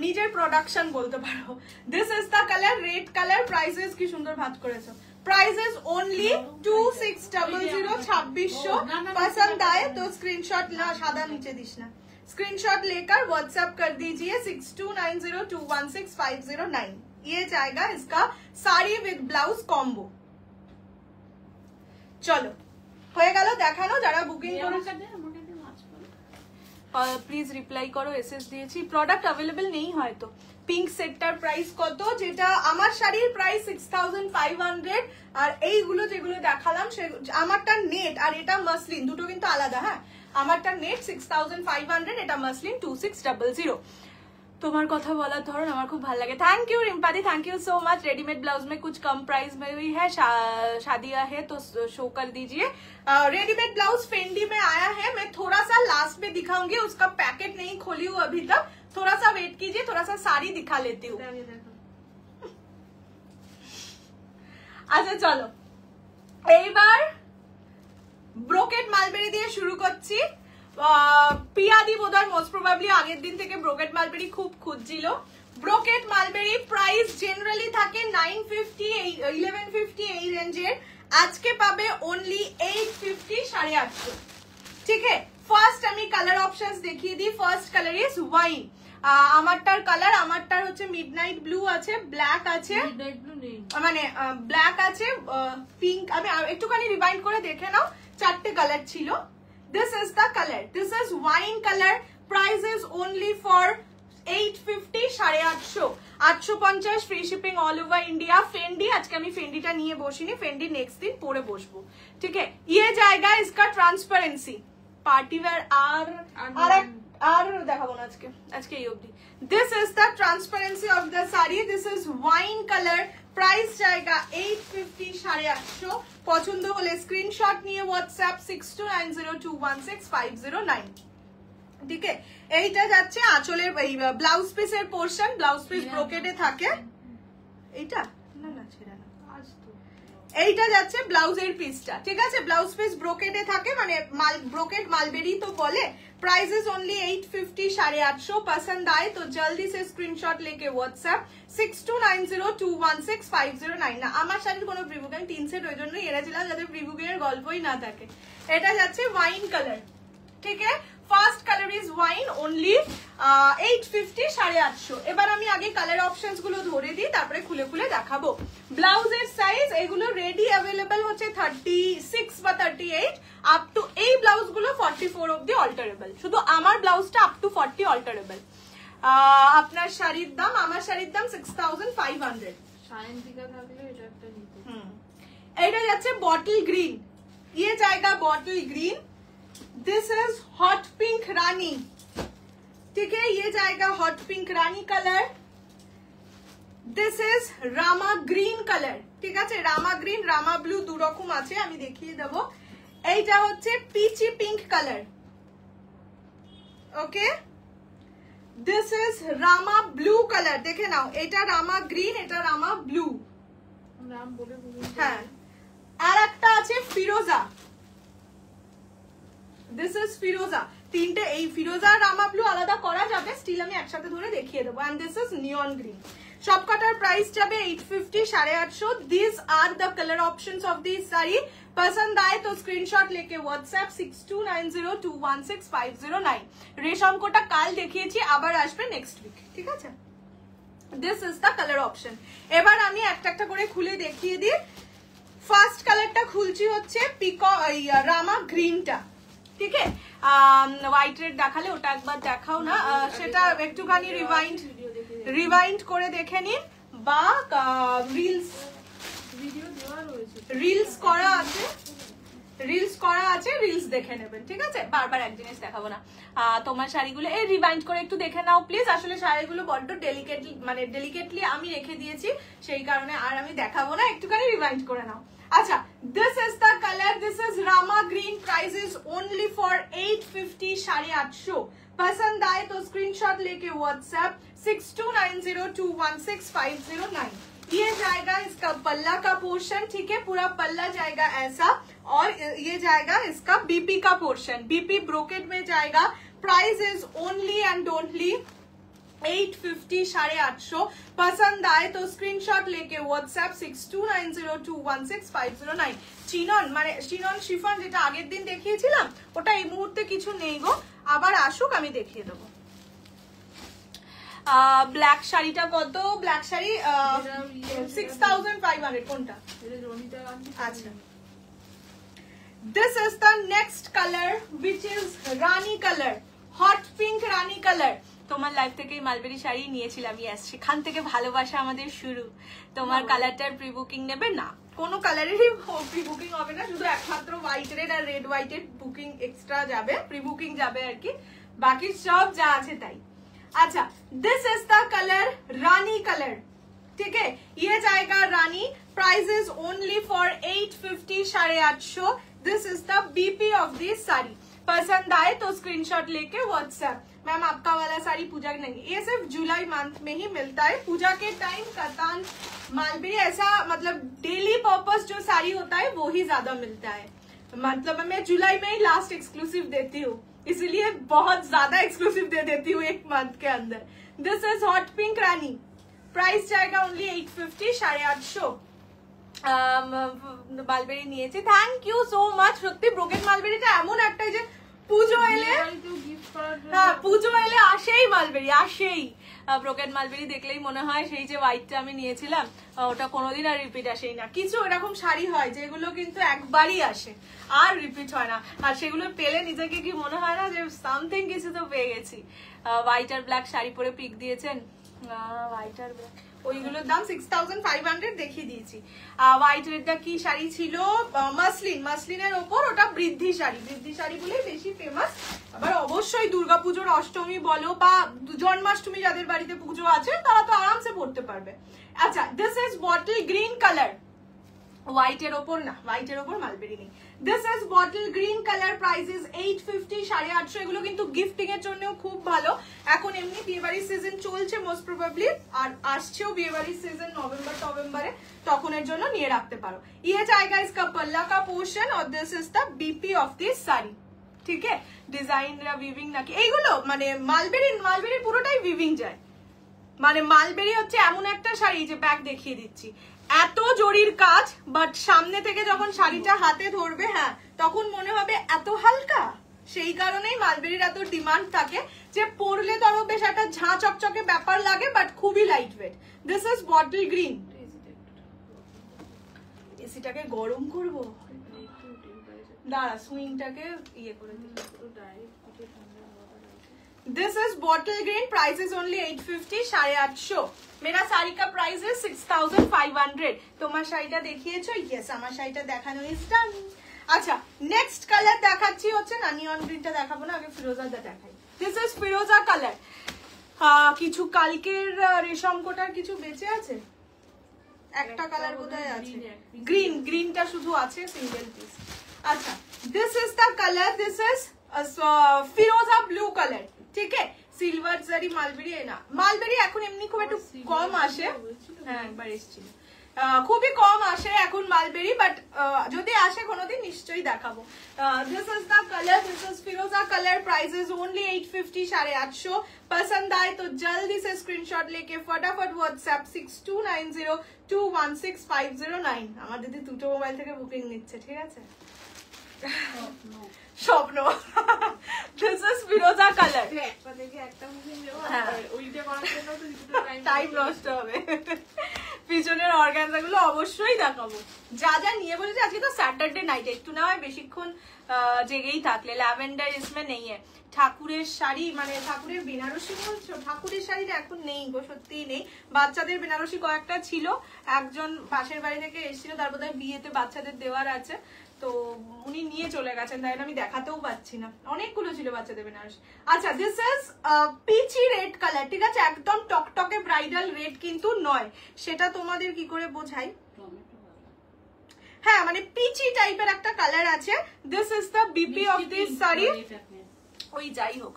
নিজের প্রোডাকশন বলতে পারো this is the colour red colour prices কি সুন্দর ভাঁজ করেছো प्राइस इज ओनली 2600 2600 पसंद आए तो स्क्रीनशॉट ना सादा नीचे दिस ना स्क्रीनशॉट लेकर व्हाट्सएप कर दीजिए 6290216509 ये जाएगा इसका साड़ी विद ब्लाउज कॉम्बो चलो হয়ে গেল দেখানো যারা বুকিং করেছে প্লিজ রিপ্লাই করো এসএস দিয়েছি প্রোডাক্ট अवेलेबल নেই হয়তো পিঙ্ক সেটটার প্রাইস কত যেটা আমার শাড়ির প্রাইস 6500 আর এইগুলো যেগুলো দেখালাম আমারটা নেট আর এটা মাসলিন দুটো কিন্তু আলাদা হ্যাঁ আমারটা নেট 6500 এটা মাসলিন 2600 তোমার কথা বলার ধরন আমার খুব ভালো লাগে थैंक यू रिम्पादी thank you so much readymade blouse में कुछ कम प्राइस में भी है शादिया है तो शो कर दीजिए रेडीमेड ब्लाउज फेंडी में आया है मैं थोड़ा सा लास्ट में दिखाऊंगी उसका पैकेट नहीं खोली हूँ अभी तक थोड़ा सा वेट कीजिए थोड़ा सा साड़ी दिखा लेती हूँ अच्छा चलो এইবার ব্রোকেট মালবেরি দিয়ে শুরু করছি পিয়াদি বোধহয় মোস্ট প্রবাবলি আগের দিন থেকে ব্রোকেট মালবেরি খুব খুঁজছিল ব্রোকেট মালবেরি প্রাইস জেনারেলি থাকে 950 1150 এই রেঞ্জের আজকে পাবে অনলি 850 850 ঠিক আছে ফার্স্ট আমি কালার অপশনস দেখিয়ে দিই ফার্স্ট কালার ইজ ওয়াইন আমারটার কালার আমারটার হচ্ছে মিডনাইট ব্লু আছে ব্ল্যাক আছে মানে ব্ল্যাক আছে পিঙ্ক আমি একটুখানি রিভাইন্ড করে দেখে নাও চারটে কালার ছিল This is the color. This is wine color. Price is only for 850 850 850 free shipping all over India. Fendi आज के मैं Fendi टा नहीं है बोशी नहीं Fendi next दिन पूरे बोशबो ठीक है ये जाएगा इसका transparency party wear आर देखा बोना आज के योगी This is the transparency of the saree. This is wine color. Price जाएगा 850 850 পছন্দ হলে স্ক্রিনশট নিয়ে WhatsApp 6290216509 ঠিক আছে এইটা যাচ্ছে আঁচলের এই ব্লাউজ পিসের পোরশন ব্লাউজ পিস ব্রোকেটে থাকে এইটা না না ছেড়া না আজ তো এইটা যাচ্ছে ব্লাউজের পিসটা ঠিক আছে ব্লাউজ পিস ব্রোকেটে থাকে মানে ব্রোকেট মালবেরি তো বলে प्राइस इज ओनली 850 850 पसंद आए तो जल्दी से स्क्रीनशॉट लेके व्हाट्सएप 6290216509 না আমার শাড়ির কোনো প্রিবুকিং 3 সেট ওই জন্যই এনেছিলাম যাতে প্রিবুকিং এর গল্পই না থাকে এটা যাচ্ছে ওয়াইন কালার ঠিক আছে first colour is wine only 850 850 এবার আমি আগে কালার অপশনস গুলো ধরে দিই তারপরে খুলে খুলে দেখাবো ব্লাউজের সাইজ এগুলো রেডি अवेलेबल হচ্ছে 36 বা 38 আপ টু এই ব্লাউজ গুলো 44 অবধি অল্টারেবল শুধু আমার ব্লাউজটা আপ টু 40 অল্টারেবল আপনার শাড়ির দাম আমার শাড়ির দাম 6500 সায়েন্টিকা থাকলে এটা একটা নিতে এটা যাচ্ছে বটল গ্রিন ये जाएगा bottle green this is hot pink rani ठीक है ये जाएगा hot pink rani colour this is Rama green colour ठीक है रामा ग्रीन रामा ब्लू दो रकम आछे आमी देखिए देबो এইটা হচ্ছে peachy pink colour. Okay, this is Rama blue colour, দেখে নাও, এটা রামা গ্রিন, এটা রামা ব্লু। নাম বলে হ্যাঁ, আর একটা আছে ফিরোজা, দিস ইজ ফিরোজা। তিনটে, এই ফিরোজা আর রামা ব্লু আলাদা করা যাবে, স্টিল আমি একসাথে ধরে দেখিয়ে দেবো। And this is neon green. সবকটার প্রাইস যাবে 850, 850। This are the colour options of this sari. पसंद आए तो स्क्रीनशॉट लेके व्हाट्सएप 6290216509। রেশম কোটা কাল দেখিয়েছি, আবার আসবে নেক্সট উইক, ঠিক আছে? This is the colour option. এবার আমি একটা একটা করে খুলে দেখিয়ে দিই। ফার্স্ট কালারটা খুলছি হচ্ছে রামা গ্রিনটা, ঠিক আছে? হোয়াইট রেড দেখালে ওটা একবার দেখাও না, সেটা একটুখানি রিভাইন্ড করে দেখে নিন, বা রিলস করা আছে, রিলস দেখে নেবেন, ঠিক আছে? বারবার এক জিনিস দেখাবো না। তোমার শাড়িগুলো এই রিভাইন্ড করে একটু দেখে নাও প্লিজ। আসলে শাড়িগুলো বড্ড ডেলিকেটলি আমি রেখে দিয়েছি, সেই কারণে আর আমি দেখাবো না, একটুখানি রিভাইন্ড করে নাও। আচ্ছা, this is the colour, this is Rama green, price is only for 850, 850। पसंद आए तो स्क्रीनशॉट लेके व्हाट्सएप 6290216509। ये जाएगा इसका पल्ला का पोर्शन, ठीक है? पूरा पल्ला जाएगा ऐसा, और ये जाएगा इसका बीपी का पोर्शन, बीपी ब्रोकेट में जाएगा। Price is only and only 850, 850। पसंद आए तो स्क्रीनशॉट लेके व्हाट्सएप 6290216509। চিনন মানে চিনন শিফন যেটা আগের দিন দেখিয়েছিলাম, ওটা এই মুহূর্তে কিছু নেই গো, আবার আসুক আমি দেখিয়ে দেবো। ব্ল্যাক শাড়িটা কত? ব্ল্যাক শাড়ি 6500। কোনটা? আচ্ছা, this is the next colour which is Rani colour, hot pink Rani colour. তোমার লাইফ থেকে মালবেরি শাড়ি নিয়েছিলাম, ইয়েস, সেখান থেকে ভালোবাসা আমাদের শুরু। তোমার কালারটার প্রি বুকিং নেবে না? কোনো কালারেরই প্রি বুকিং হবে না, শুধু একমাত্র হোয়াইট রেড আর রেড হোয়াইটের বুকিং এক্সট্রা যাবে, প্রি বুকিং যাবে আর কি, বাকি সব যা আছে তাই। अच्छा, this is the colour rani colour, ठीक है? ये जाएगा rani, price is only for 850, 850। This is the BP of this sari. पसंद आए तो स्क्रीनशॉट लेके व्हाट्सएप। मैम आपका वाला साड़ी पूजा की नहीं, ये सिर्फ जुलाई मंथ में ही मिलता है। पूजा के टाइम कतान मालबेरी ऐसा मतलब डेली पर्पस जो साड़ी होता है वो ही ज्यादा मिलता है, मतलब मैं जुलाई में ही लास्ट एक्सक्लूसिव देती हूँ, इसीलिए बहुत ज्यादा एक्सक्लूसिव दे देती हूँ एक मंथ के अंदर। This is hot pink Rani, price जाएगा ओनली 850, 850। মালবেরি নিয়েছি, থ্যাংক ইউ সো মাচ। সত্যি ব্রোকেট মালবেরিটা এমন একটা যে পুজো এলে, হ্যাঁ পুজো এলে আসেই মালবেরি, আসেই। ব্রোকেট মালবেরি দেখলেই মনে হয় সেই যে হোয়াইটটা আমি নিয়েছিলাম ওটা কোনোদিন আর রিপিট আসেই না। কিছু এরকম শাড়ি হয় যেগুলো কিন্তু একবারই আসে আর রিপিট হয় না, আর সেগুলো পেলে নিজেকে কি মনে হয় না যে সামথিং কিছু তো পেয়ে গেছি। হোয়াইট আর ব্ল্যাক শাড়ি পরে পিক দিয়েছেন, হোয়াইট আর ব্ল্যাক, ওইগুলোর দাম 6500 দেখিয়ে দিয়েছি। হোয়াইট রেডটা কি শাড়ি ছিল? মাসলিন, মাসলিনের ওপর, ওটা বৃদ্ধি শাড়ি, বৃদ্ধি শাড়ি বলেই বেশি ফেমাস। আবার অবশ্যই দুর্গাপুজোর অষ্টমী বলো বা জন্মাষ্টমী যাদের বাড়িতে পুজো আছে তারা তো আরামসে পড়তে পারবে। আচ্ছা, this is bottle green colour, হোয়াইটের ওপর না, হোয়াইটের ওপর মালবেরি নেই। This is bottle green colour, price is 850, 850। এগুলো কিন্তু গিফটিং এর জন্য খুব ভালো। এখন এমনি বিয়েবাড়ির সিজন চলছে মোস্ট প্রবাবলি, আর আসছেও বিয়েবাড়ির সিজন নভেম্বরে, তখন এর জন্য নিয়ে রাখতে পারো। ये जाएगा इसका पल्ला का पोर्शन और this is the BP of this sari, ঠিক আছে? ডিজাইন উইভিং নাকি এইগুলো, মানে মালবেরির পুরোটাই উইভিং যায়। মানে মালবেরি হচ্ছে এমন একটা শাড়ি যে ব্যাগ দেখিয়ে দিচ্ছি, এত জরির কাজ, বাট সামনে থেকে যখন শাড়িটা হাতে ধরবে, হ্যাঁ তখন মনে হবে এত হালকা। সেই কারণেই মালবেরির এত ডিমান্ড থাকে যে পরলে ধরো বেশ একটা ঝাঁ চকচকে ব্যাপার লাগে, বাট খুবই light weight. This is bottle green. এসিটাকে গরম করবো, দাঁড়া সুইংটাকে ইয়ে করে দিই। This is bottle green, price is only 850, 850। मेरा साड़ी का प्राइस है 6500। তোমার শাড়িটা দেখিয়েছো? ইয়েস, আমার শাড়িটা দেখানো ইজ ডান। আচ্ছা, নেক্সট কালার দেখাচ্ছি হচ্ছে না, নিয়ন গ্রিনটা দেখাবো না, আগে ফিরোজাটা দেখাই। This is Firoza colour. কিছু কালকের রেশম কোটার কিছু বেঁচে আছে, একটা কালার বোধহয় আছে, গ্রিনটা শুধু আছে সিঙ্গেল পিস। আচ্ছা, this is the colour, this is Firoza blue colour, ঠিক আছে। সিলভার জারি মালবেরি না, মালবেরি এখন এমনি খুব একটু কম আসে, হ্যাঁ একবার এসেছিল, খুবই কম আসে এখন মালবেরি, বাট যদি আসে কোনোদিন নিশ্চয়ই দেখাবো। This is the colour, this is Firoza colour, price is only 850, 850। पसंद आए तो जल्दी से स्क्रीनशॉट लेके फटाफट व्हाट्सएप 6290216509। আমার দিদি দুটো মোবাইল থেকে বুকিং নিচ্ছে, ঠিক আছে। স্বপ্ন। দিস ইজ ফিরোজা কালার, একটা থেকে একটা বুকিং দেবো, হ্যাঁ। ওইটা করার জন্য তো কিছুটা টাইম নষ্ট হবে। পিছনের অর্গানজা গুলো অবশ্যই দেখাবো, যা যা নিয়ে বলেছে। আজকে তো স্যাটারডে নাইট, একটু না হয় বেশিক্ষণ জেগেই থাকলে। ল্যাভেন্ডার ইসমে নেই, ঠাকুরের শাড়ি মানে ঠাকুরের বেনারসি বলছো, ঠাকুরের শাড়িটা এখন নেই গো, সত্যিই নেই। বাচ্চাদের বেনারসি কয়েকটা ছিল, একজন পাশের বাড়ি থেকে এসেছিল, তারপর বিয়েতে বাচ্চাদের দেওয়ার আছে, তো উনি নিয়ে চলে গেছেন, তাই আমি দেখাতেও পাচ্ছি না। অনেকগুলো ছিল বাচ্চাদের বেনারসি। আচ্ছা, this is peachy red colour, ঠিক আছে, একদম টকটকে ব্রাইডাল রেড কিন্তু নয়, সেটা তোমাদের কি করে বোঝাই? হ্যাঁ মানে পিচি টাইপের একটা কালার আছে। This is the BP of this sari. ওই যাই হোক,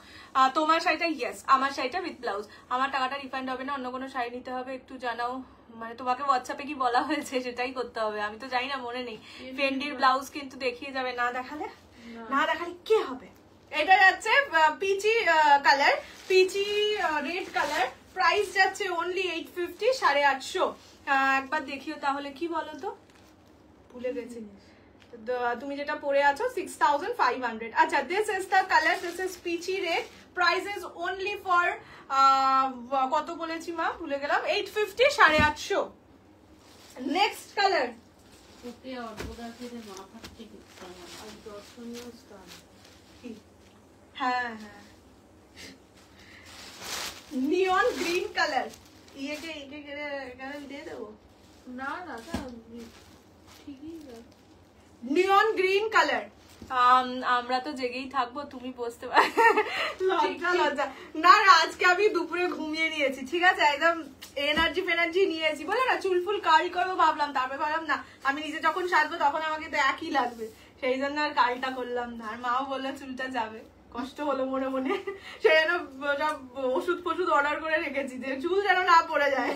তোমার শাড়িটা ইয়েস, আমার শাড়িটা উইথ ব্লাউজ। আমার টাকাটা রিফান্ড হবে না, অন্য কোনো শাড়ি নিতে হবে একটু জানাও। মানে তোমাকে হোয়াটসঅ্যাপে কি বলা হয়েছে সেটাই করতে হবে, আমি তো জানি না, মনে নেই। ফেন্ডির ব্লাউজ কিন্তু দেখিয়ে যাবে, না দেখালে কি হবে। এটা যাচ্ছে peachy colour, peachy red colour, price যাচ্ছে অনলি 850, 850। একবার দেখিও তাহলে, কি বলো তো, ভুলে গেছি। তুমি যেটা পরে আছো 6500। আচ্ছা, this is the colour, this is peachy red, price is only for কত বলেছি মা, ভুলে গেলাম, 850, 850। নেক্সট কালার, হ্যাঁ হ্যাঁ, নিয়ন গ্রিন কালার। ইয়েকে এখানে দিয়ে দেবো না না, ঠিকই আছে। নিয়ন গ্রিন কালার। আমরা তো জেগেই থাকবো, তুমি বসতে পারো। লজ্জা লজ্জা না না, আজকে আমি দুপুরে ঘুমিয়ে নিয়েছি, ঠিক আছে, একদম এনার্জি ফেনার্জি নিয়েছি। বলে না চুল ফুল কার্ল করবো ভাবলাম, তারপরে ভাবলাম না, আমি নিজে যখন সাজবো তখন আমাকে তো একই লাগবে, সেই জন্য আর কার্লটা করলাম না। আর মাও বললো চুলটা যাবে, কষ্ট হলো মনে মনে, সেই জন্য সব ওষুধ ফষুধ অর্ডার করে রেখেছি যে চুল যেন না পড়ে যায়।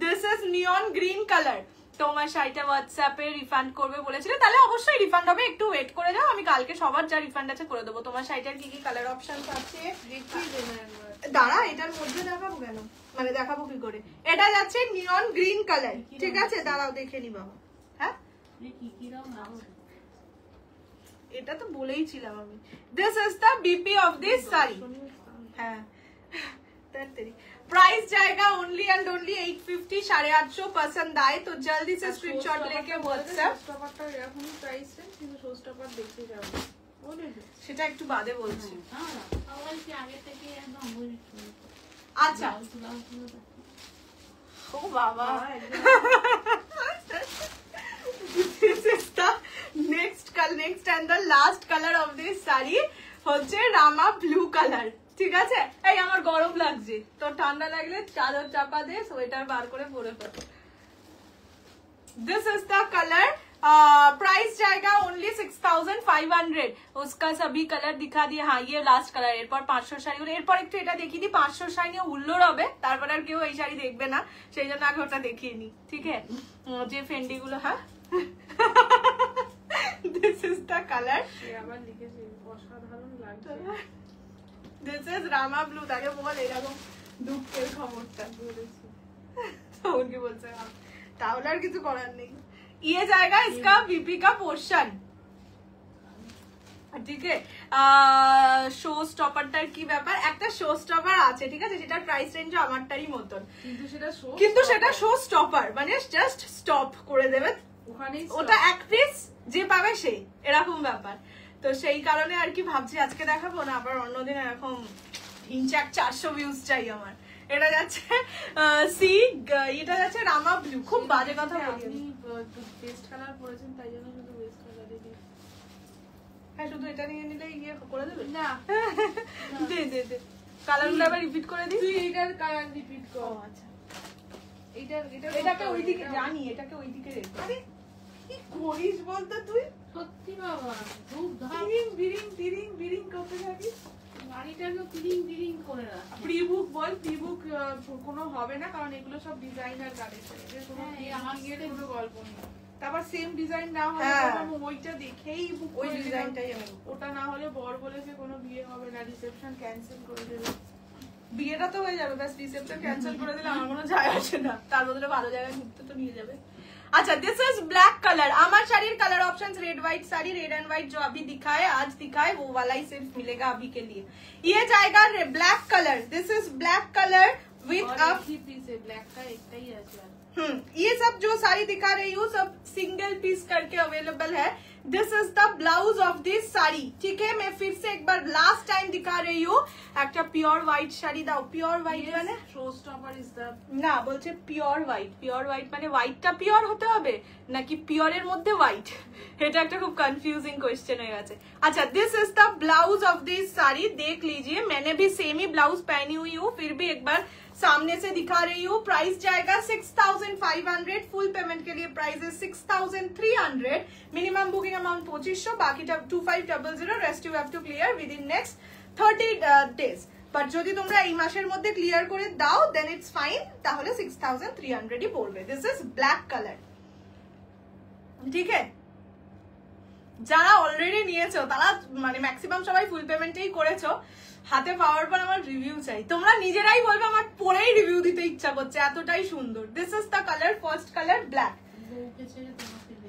This is neon green colour. তোমার শাড়িটা হোয়াটসঅ্যাপে রিফান্ড করবে বলেছিলে, তাহলে অবশ্যই রিফান্ড হবে, একটু ওয়েট করে যাও, আমি কালকে সবার যা রিফান্ড আছে করে দেবো। তোমার শাড়িটার কি কি কালার অপশন আছে দাঁড়া, এটার মধ্যে দেখাবো কেন, মানে দেখাবো কি করে। এটা যাচ্ছে নিয়ন গ্রিন কালার, ঠিক আছে, দাঁড়াও দেখে নি বাবা। হ্যাঁ এটা তো বলেই ছিলাম আমি। This is the BP of this sari. হ্যাঁ, प्राइस जाएगा ओनली एंड ओनली 850, 850। पसंद आए तो जल्दी से स्क्रीनशॉट लेके व्हाट्सएप। এখনই প্রাইস কিন্তু শোস্টা পার দেখতে যাব, সেটা একটু বাদে বলছি। আগে থেকে একদম আচ্ছা, ও বাবা, this is the next and the last color of this saree হচ্ছে রামা ব্লু কালার, ঠিক আছে। এই আমার গরম লাগছে, তো ঠান্ডা লাগলে চাদর চাপা দিয়ে সোয়েটার বার করে পরে ফেলো। This is the colour, price जाएगा ओनली 6500। उसका सभी कलर दिखा दिए। हाँ, ये लास्ट कलर। এরপর 500 শাড়ি, এরপর একটু এটা দেখিয়ে দিই। 500 শাড়ি নিয়ে হুল্লোড় হবে, তারপর আর কেউ এই শাড়ি দেখবে না, সেই জন্য আগে ওটা দেখিয়ে নি, ঠিক আছে। যে ফেন্ডি গুলো, হ্যাঁ দিস ইজ দ্য কালার। আবার লিখেছি অসাধারণ লাগছে। This is Rama blue. তাকে বল এরকম দুঃখের খবরটা বলেছি, ওকে বলছে তাহলে আর কিছু করার নেই। ये जाएगा इसका बीपी का पोर्शन, ঠিক আছে। শো স্টপারটার কি ব্যাপার, একটা শো স্টপার আছে, ঠিক আছে, সেটার প্রাইস রেঞ্জ আমারটারই মতন, কিন্তু সেটা শো স্টপার মানে জাস্ট স্টপ করে দেবে ওখানেই, ওটা এক পিস যে পাবে সেই, এরকম ব্যাপার। তো সেই কারণে আর কি ভাবছি আজকে দেখাবো না, আবার অন্যদিন এরকম 300-400 ভিউজ চাই আমার। এটা যাচ্ছে সি, এটা যাচ্ছে রামা ব্লু। খুব বাজে কথা বলি, আপনি বেস্ট কালার পরেছেন তাই জন্য শুধু বেস্ট কালারই দিই। হ্যাঁ, শুধু এটা নিয়ে নিলে ইয়ে করে দেবে না, দে দে দে, কালারগুলো আবার রিপিট করে দিই। তুই এটার কালার রিপিট কর। আচ্ছা, এটাকে এটাকে ওইদিকে জানি, এটাকে ওইদিকে রেখে। আরে কি করিস বলতো তুই? সত্যি বাবা খুব ধাপ তিরিং বিরিং তিরিং বিরিং করতে থাকিস। বাড়িটাকে তিরিং বিরিং করে রাখে। প্রি বুক বল, প্রি বুক কোনো হবে না, কারণ এগুলো সব ডিজাইনার কালেকশন, এদের কোনো হ্যাঁ, এই প্রিন্টিং এর আসতে- কোনো গল্প নেই। তারপর সেম ডিজাইন না হলে হ্যাঁ। তবে আমি ওইটা দেখেই বুক ওই করে দিলাম। ডিজাইনটাই আমি ওটা না হলে বর বলেছে কোনো বিয়ে হবে না, রিসেপশন ক্যান্সেল করে দেবে। বিয়েটা তো হয়ে যাবে, ব্যাস রিসেপশন ক্যান্সেল করে দিলে আমার কোনো যায় আসে না, তার বদলে ভালো জায়গায় ঘুরতে তো নিয়ে যাবে। अच्छा दिस इज ब्लैक कलर। अमर sari colour options red white sari, red and white जो अभी दिखाए आज दिखाए वो वाला ही सिर्फ मिलेगा अभी के लिए। ये जाएगा black colour, this is black colour with और अ एक ही पीस है ब्लैक का, एक ही है यार। ये सब जो साड़ी दिखा रही हूँ सब सिंगल पीस करके अवेलेबल है। This is the blouse of this sari, ठीक है। मैं फिर से एक बार लास्ट टाइम दिखा रही हूँ। एक प्योर व्हाइट शाड़ी दाओ, प्योर व्हाइट माने शो स्टॉपर इज द না বলছে পিওর হোয়াইট। পিওর হোয়াইট মানে হোয়াইটটা পিওর হতে হবে নাকি পিওরের মধ্যে হোয়াইট, এটা একটা খুব कंफ्यूजिंग क्वेश्चन হয়ে गया। अच्छा this is the blouse of this sari, देख लीजिए मैंने भी सेम ही ब्लाउज पहनी हुई हूँ, फिर भी एक बार सामने से दिखा रही हूँ। प्राइस जाएगा 6500, फुल पेमेंट के लिए प्राइस है 6300, मिनिमम बुकिंग अमाउंट 2500, बाकी 2500, rest you have to clear within next 30 days। But যদি তোমরা এই মাসের মধ্যে ক্লিয়ার করে দাও দেন ইটস ফাইন, তাহলে 6300 ই পড়বে। দিস ইজ ব্ল্যাক কালার, ঠিক আছে। যারা অলরেডি নিয়েছো তারা মানে ম্যাক্সিমাম সবাই ফুল পেমেন্টেই করেছো, হাতে পাওয়ার পর আমার রিভিউ চাই। তোমরা নিজেরাই বলবে আমার পরেই রিভিউ দিতে ইচ্ছা করছে, এতটাই সুন্দর। This is the colour, first colour black. বউকে ছেড়ে তোমাকে দেবে।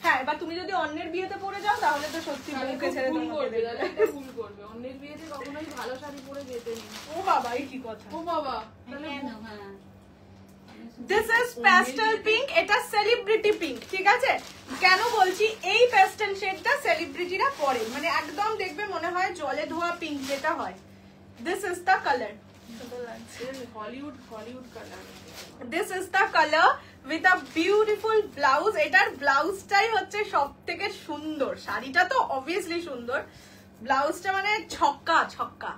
হ্যাঁ এবার তুমি যদি অন্যের বিয়েতে পরে যাও তাহলে তো সত্যি বউকে ছেড়ে ভুল তোমাকে করবে, দেবে। তাহলে এটা ভুল করবে। অন্যের বিয়েতে কখনোই ভালো শাড়ি পরে যেতে নেই। ও বাবা এই কি কথা। ও বাবা, তাহলে কেন? হ্যাঁ। দিস ইজ প্যাস্টেল পিঙ্ক, এটা সেলিব্রিটি পিঙ্ক, ঠিক আছে। কেন বলছি এই প্যাস্টেল শেডটা সেলিব্রিটিরা পরে, মানে একদম দেখবে মনে হয় জলে ধোয়া পিঙ্ক যেটা হয়। This is the colour, Hollywood colour. This is the colour with a beautiful blouse. এটার ব্লাউজটাই হচ্ছে সব থেকে সুন্দর, শাড়িটা তো অবভিয়াসলি সুন্দর, ব্লাউজটা মানে ছক্কা ছক্কা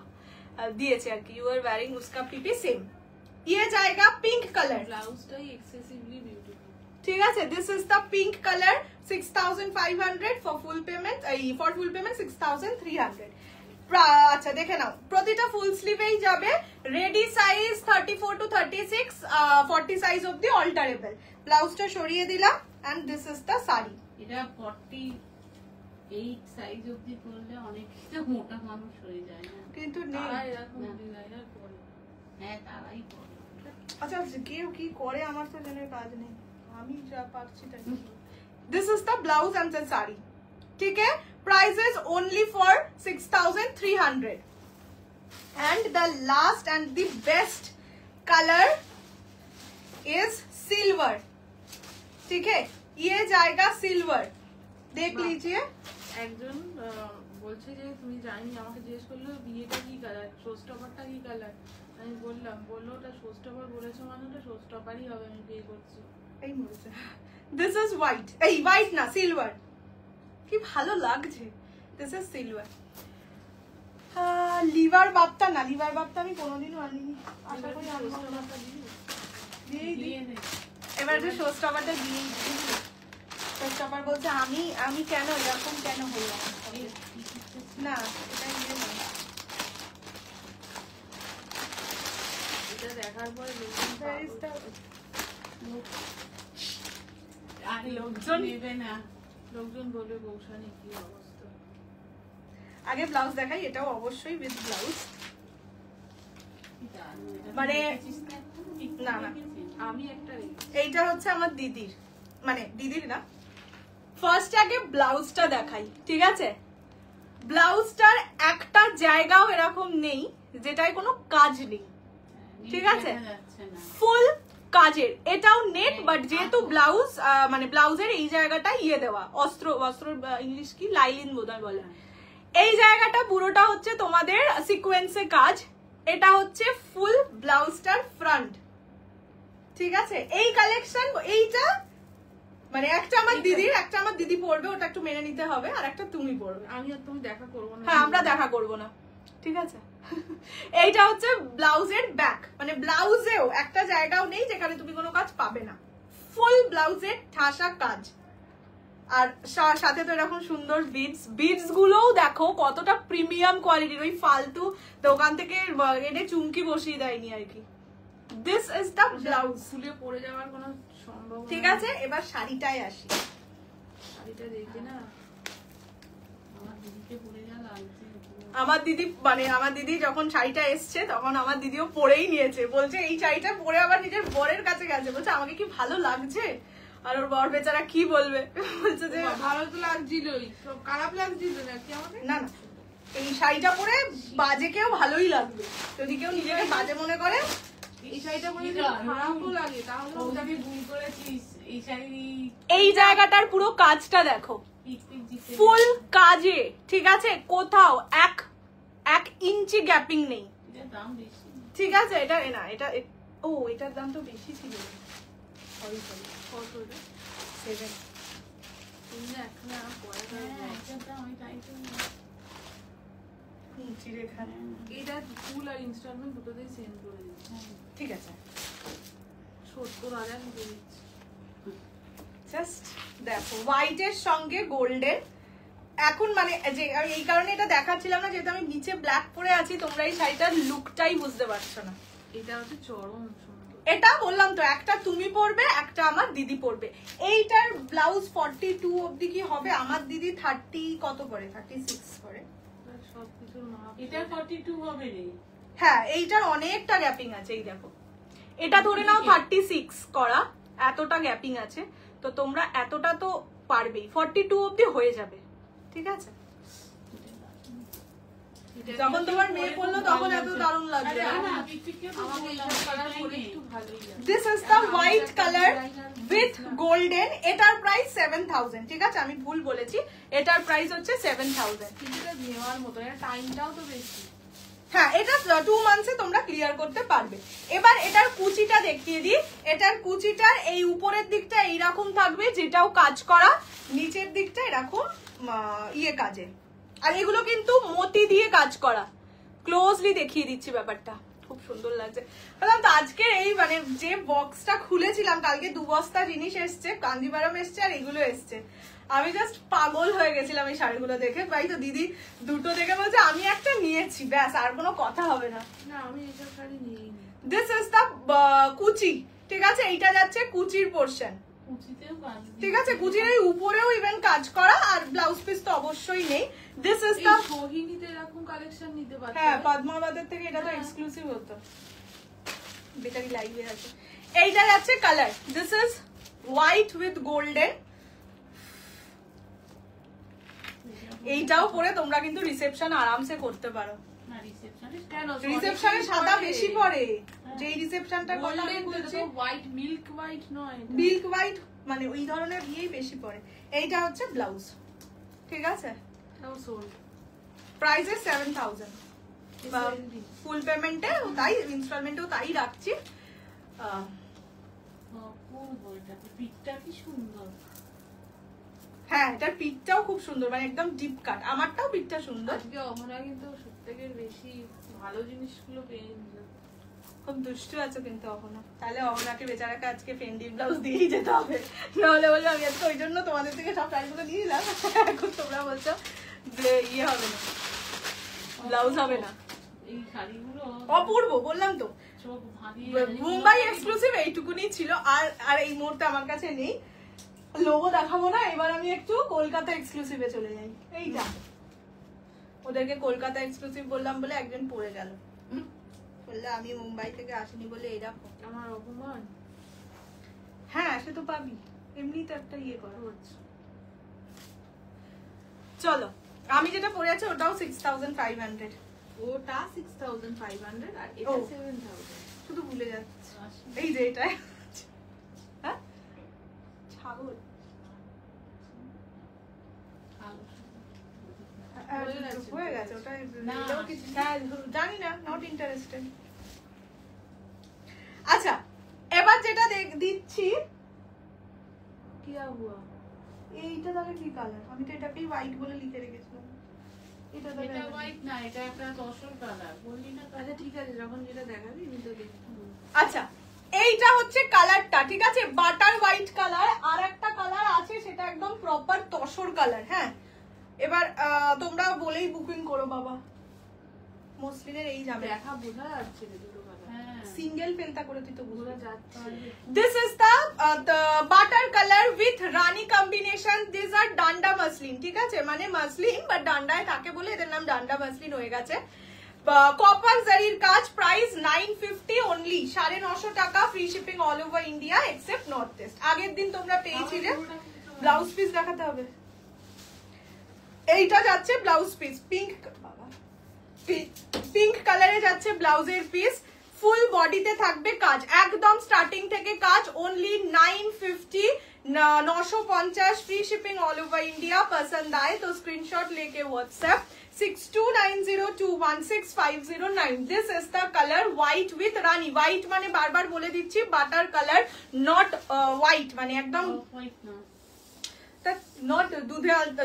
দিয়েছে আর কি। ইউ আর ওয়্যারিং উসকা পিপি সেম। ये जाएगा पिंक कलर, ব্লাউজটাই এক্সেসিভলি বিউটিফুল। ঠিক আছে। This is the pink colour, 6500 for full payment, for full payment 6300। আচ্ছা দেখে নাও, প্রতিটা ফুল স্লিভেই যাবে। রেডি সাইজ 34 to 36, 40 সাইজ অবধি অল্টারেবল। ব্লাউজটা সরিয়ে দিলাম and this is the sari. এটা 48 সাইজ অবধি করলে অনেকটা মোটা মানুষ হয়ে যায় না? কিন্তু তারা নেই। এরকম না। ডিজাইনার করে। হ্যাঁ তারাই করে। আচ্ছা কেউ কি করে আমার তো জেনে কাজ নেই, আমি যা পারছি তাই। This is the blouse and the sari, ঠিক है। Price is only for 6300 and the last and the best colour is silver, ठीक है। ये जाएगा सिल्वर, देख लीजिए। একজন বলছে যে তুমি জানি আমাকে জিজ্ঞেস করলো বিয়েটা কি কালার, শোস্টপারটা কি কালার। আমি বললাম, বললো ওটা শোস্টপার বলেছো মানে ওটা শোস্টপারই হবে, আমি বিয়ে করছি। এই মরেছে। দিস ইজ হোয়াইট, এই হোয়াইট না সিলভার, কি ভালো লাগছে। This is silver. লিভার বাপটা না, লিভার বাপটা আমি কোনোদিনও আনিনি, আশা করি আনবো না। শোস্টপারটা দিই। দিয়েই দিই। দিয়ে দে। এবার যে শোস্টপারটা দিয়েই দিই। শোস্টপার বলছে আমি কেন এরকম কেন হলাম না, এটা ইয়ে না। এটা দেখার পরে লোকজন Where is পাগল। the- আর লোকজন নেবে না। লোকজন বলবে বৌশানি কি অবস্থা। আগে ব্লাউজ দেখাই, এটাও অবশ্যই উইথ ব্লাউজ। কি দারুণ, এটা মানে দেখেছিস না এখনো? বিক্রি না, না। দেখেছিস? আমি একটা রেখেছি। এইটা হচ্ছে আমার দিদির, মানে দিদির না। ফার্স্ট আগে ব্লাউজটা দেখাই, ঠিক আছে। ব্লাউজটার একটা জায়গাও এরকম নেই যেটায় কোনো কাজ নেই, ঠিক আছে। দেখা যাচ্ছে না। ফুল কাজের, এটাও নেট, বাট যেহেতু ব্লাউজ মানে ব্লাউজের এই জায়গাটা ইয়ে দেওয়া, অস্ত্র ইংলিশ কি লাইলিন বোধহয় বলে, এই জায়গাটা পুরোটা হচ্ছে তোমাদের সিকোয়েন্সে কাজ। এটা হচ্ছে ফুল ব্লাউজটার ফ্রন্ট, ঠিক আছে। এই কালেকশন এইটা মানে একটা আমার দিদির, একটা আমার দিদি পরবে, ওটা একটু মেনে নিতে হবে, আর একটা তুমি পরবে। আমি আর তুমি দেখা করবো না। হ্যাঁ আমরা দেখা করবো না, ঠিক আছে। এইটা হচ্ছে ব্লাউজের ব্যাক, মানে ব্লাউজেও একটা জায়গাও নেই যেখানে তুমি কোনো কাজ পাবে না, ফুল ব্লাউজের ঠাসা কাজ, আর সাথে তো এরকম সুন্দর বিডস গুলোও দেখো কতটা প্রিমিয়াম কোয়ালিটির, ওই ফালতু দোকান থেকে এনে চুমকি বসিয়ে দেয়নি আর কি। This is the blouse. ফুলে পড়ে যাওয়ার কোনো সম্ভাবনা ঠিক আছে, এবার শাড়িটায় আসি। শাড়িটা দেখে না আমার দিদিকে পরে যা লাগছে। আমার দিদি যখন শাড়িটা এসছে তখন আমার দিদিও পরেই নিয়েছে, বলছে এই শাড়িটা পরে আবার নিজের বরের কাছে গেছে, বলছে আমাকে কি ভালো লাগছে। আর ওর বর বেচারা কি বলবে, বলছে যে ভালো তো লাগছিলই, সব খারাপ লাগছিল নাকি আমাকে? না না, এই শাড়িটা পরে বাজে কেউ ভালোই লাগবে, যদি কেউ নিজেকে বাজে মনে করে। এই শাড়িটা পরে যদি খারাপও লাগে তাহলে ওটাকে ভুল করেছিস। এই শাড়ি এই জায়গাটার পুরো কাজটা দেখো, পিক পিক জিতে ফুল কাজে, ঠিক আছে, কোথাও এক ইঞ্চি গ্যাপিং নেই, এটার দাম বেশি। ঠিক আছে। এটা না, এটার দাম তো বেশি ছিল। সরি কত রে? 7। তুমি না এখন আর পরে হ্যাঁ, এটার দাম ওই টাইপের না। চিড়েখানা, এটা ফুল আর ইনস্টলমেন্ট দুটোতেই সেন্ড করে দিচ্ছি। ঠিক আছে। 70,000 দিয়ে দিচ্ছি। জাস্ট দেখো হোয়াইটের সঙ্গে গোল্ডেন। এখন মানে যে আমি এই কারণে এটা দেখাচ্ছিলাম না, যেহেতু আমি নিচে ব্ল্যাক পরে আছি, তোমরা এই শাড়িটার লুকটাই বুঝতে পারছো না। এটা হচ্ছে চরম সুন্দর। এটা বললাম তো, একটা তুমি পরবে, একটা আমার দিদি পরবে। এইটার ব্লাউজ 42 অবধি কি হবে, আমার দিদি 30 কত পরে, 36 পরে। সবকিছুর মাপ। এটার 42 হবে রে। হ্যাঁ, এইটার অনেকটা গ্যাপিং আছে, এই দেখো। এটা ধরে নাও 36 করা, এতটা গ্যাপিং আছে, তো তোমরা এতটা তো পারবেই, 42 অবধি হয়ে যাবে, ঠিক আছে। যখন তোমার মেয়ে পড়লো তখন এত দারুণ লাগবে। আরে না, পিক পিককে তো আমাকে বললাম এইসব কালার সেটাই পরে নেই। একটু ভালোই লাগে। This is the white colour with golden. এটার প্রাইস 7000, ঠিক আছে, আমি ভুল বলেছি, এটার প্রাইস হচ্ছে 7000। কিন্তু এটা নেওয়ার মতো, এটা টাইমটাও তো বেশি। হ্যাঁ, এটা 2 মান্থসে তোমরা ক্লিয়ার করতে পারবে। এবার এটার কুচিটা দেখিয়ে দিই। এটার কুচিটার এই উপরের দিকটা এইরকম থাকবে, যেটাও কাজ করা, নিচের দিকটা এরকম ইয়ে কাজে। আর এগুলো কিন্তু মতি দিয়ে কাজ করা। ক্লোজলি দেখিয়ে দিচ্ছি ব্যাপারটা, খুব সুন্দর লাগছে। বললাম তো আজকের এই মানে যে বক্সটা খুলেছিলাম, কালকে 2 বস্তা জিনিস এসছে, কাঞ্জিবারাম এসছে আর এগুলো এসছে। আমি জাস্ট পাগল হয়ে গেছিলাম এই শাড়িগুলো দেখে। ভাই তো দিদি দুটো দেখে বলছে আমি একটা নিয়েছি, ব্যাস আর কোনো কথা হবে না। না, আমি এসব শাড়ি নিইনি। দিস ইজ দ্য কুচি, ঠিক আছে, এইটা যাচ্ছে কুচির পোর্শন, কুচিতেও কাজ দিই। ঠিক আছে। কুচির এই উপরেও ইভেন কাজ করা, আর ব্লাউজ পিস তো অবশ্যই নেই। দিস ইজ এই দ্য, সোহিনীতে এরকম কালেকশন নিতে পারতে। হ্যাঁ, পদ্মাবাদের থেকে এটা তো হ্যাঁ। এক্সক্লুসিভ হতো। বেচারি লাইভে আছে। এইটা যাচ্ছে colour, this is white with golden. এইটাও পরে তোমরা কিন্তু রিসেপশন আরামসে করতে পারো। না, রিসেপশনে কেন? রিসেপশনে সাদা বেশি পরে, যেই রিসেপশনটার কথা আমি বলছি, হোয়াইট মিল্ক হোয়াইট নয় এটা। মিল্ক হোয়াইট মানে ওই ধরনের বিয়েই বেশি পরে। এইটা হচ্ছে ব্লাউজ, ঠিক আছে। তাও সোল্ড। Price is 7000। ফুল পেমেন্টে তাই, ইনস্টলমেন্টেও তাই রাখছি। অপূর্ব, এটা পিকটা কি সুন্দর। হ্যাঁ, এটার পিকটাও খুব সুন্দর, মানে একদম ডিপ কাট। আমারটাও পিকটা সুন্দর। আজকে অমনা কিন্তু সবথেকে বেশি ভালো জিনিসগুলো পেয়ে নিল। খুব দুষ্টু আছে কিন্তু অহনা, তাহলে অহনাকে বেচারাকে আজকে ফেন্ডির ব্লাউজ দিয়েই যেতে হবে, নাহলে বললো আমি আজকে ওই জন্য তোমাদের থেকে সব শাড়িগুলো নিয়ে নিলাম, এখন তোমরা বলছো যে ইয়ে হবে না, ব্লাউজ হবে না। এই শাড়িগুলো অপূর্ব, বললাম তো চোখ ভাঙিয়ে মুম্বাই এক্সক্লুসিভ এইটুকুনি ছিল। আর এই মুহূর্তে আমার কাছে নেই, লোগো দেখাবো না। এবার আমি একটু কলকাতা এক্সক্লুসিভে চলে যাই। এইটা ওদেরকে কলকাতা এক্সক্লুসিভ বললাম বলে একজন পড়ে গেল, বললে আমি মুম্বাই থেকে আসিনি বলে এরকম। আমার অপমান হ্যাঁ, সে তো পাবি, এমনি তো একটা ইয়ে করা। হচ্ছে। চলো, আমি যেটা পরে আছি ওটাও 6500, ওটা 6500 আর এটা ও। 7000। শুধু ভুলে যাচ্ছে। এই যে এটা, হ্যাঁ, ছাগল হয়ে গেছে ওটা, না। এটাও কিছু জানি না, নট ইন্টারেস্টেড। আচ্ছা, এবার যেটা দিচ্ছি, কি হুয়া? এইটা তাহলে কি কালার? আমি তো এটাকেই হোয়াইট বলে লিখে রেখেছিলাম। এটা এটা তাহলে হোয়াইট না, এটা একটা তসর কালার বললি না। আচ্ছা ঠিক আছে, যখন যেটা দেখাবি আমি তো দেখবো। আচ্ছা, এইটা হচ্ছে কালারটা, ঠিক আছে, বাটার হোয়াইট কালার। আর একটা কালার আছে, সেটা একদম প্রপার কালার। হ্যাঁ, এবার তোমরা বলেই বুকিং করো বাবা। মসলিনের এই যাবে, দেখা বোঝা যাচ্ছে রে দুটো কালার। হ্যাঁ সিঙ্গেল ফেলতা করে তুই তো বোঝা বুঝা যাচ্ছে। This is the butter color with Rani combination. These are ডান্ডা মাসলিন, ঠিক আছে, মানে মাসলিন বাট ডান্ডায় থাকে বলে এদের নাম ডান্ডা মাসলিন হয়ে গেছে। কপার জারির কাজ, প্রাইস 950 অনলি, 950 টাকা, free shipping all over India except north east. আগের দিন তোমরা পেয়েছিলে, ব্লাউজ পিস দেখাতে হবে। এইটা যাচ্ছে ব্লাউজ পিস, পিঙ্ক পিঙ্ক কালারে যাচ্ছে ব্লাউজের পিস, ফুল বডিতে থাকবে কাজ, একদম স্টার্টিং থেকে কাজ, only 950, 950, free shipping all over India. पसंद आए तो स्क्रीनशॉट लेके WhatsApp 6290216509। This is the colour white with rani. White माने बार बार बोले दीची बाटर कलर, नॉट व्हाइट माने एकदम হোয়াইট না, नॉट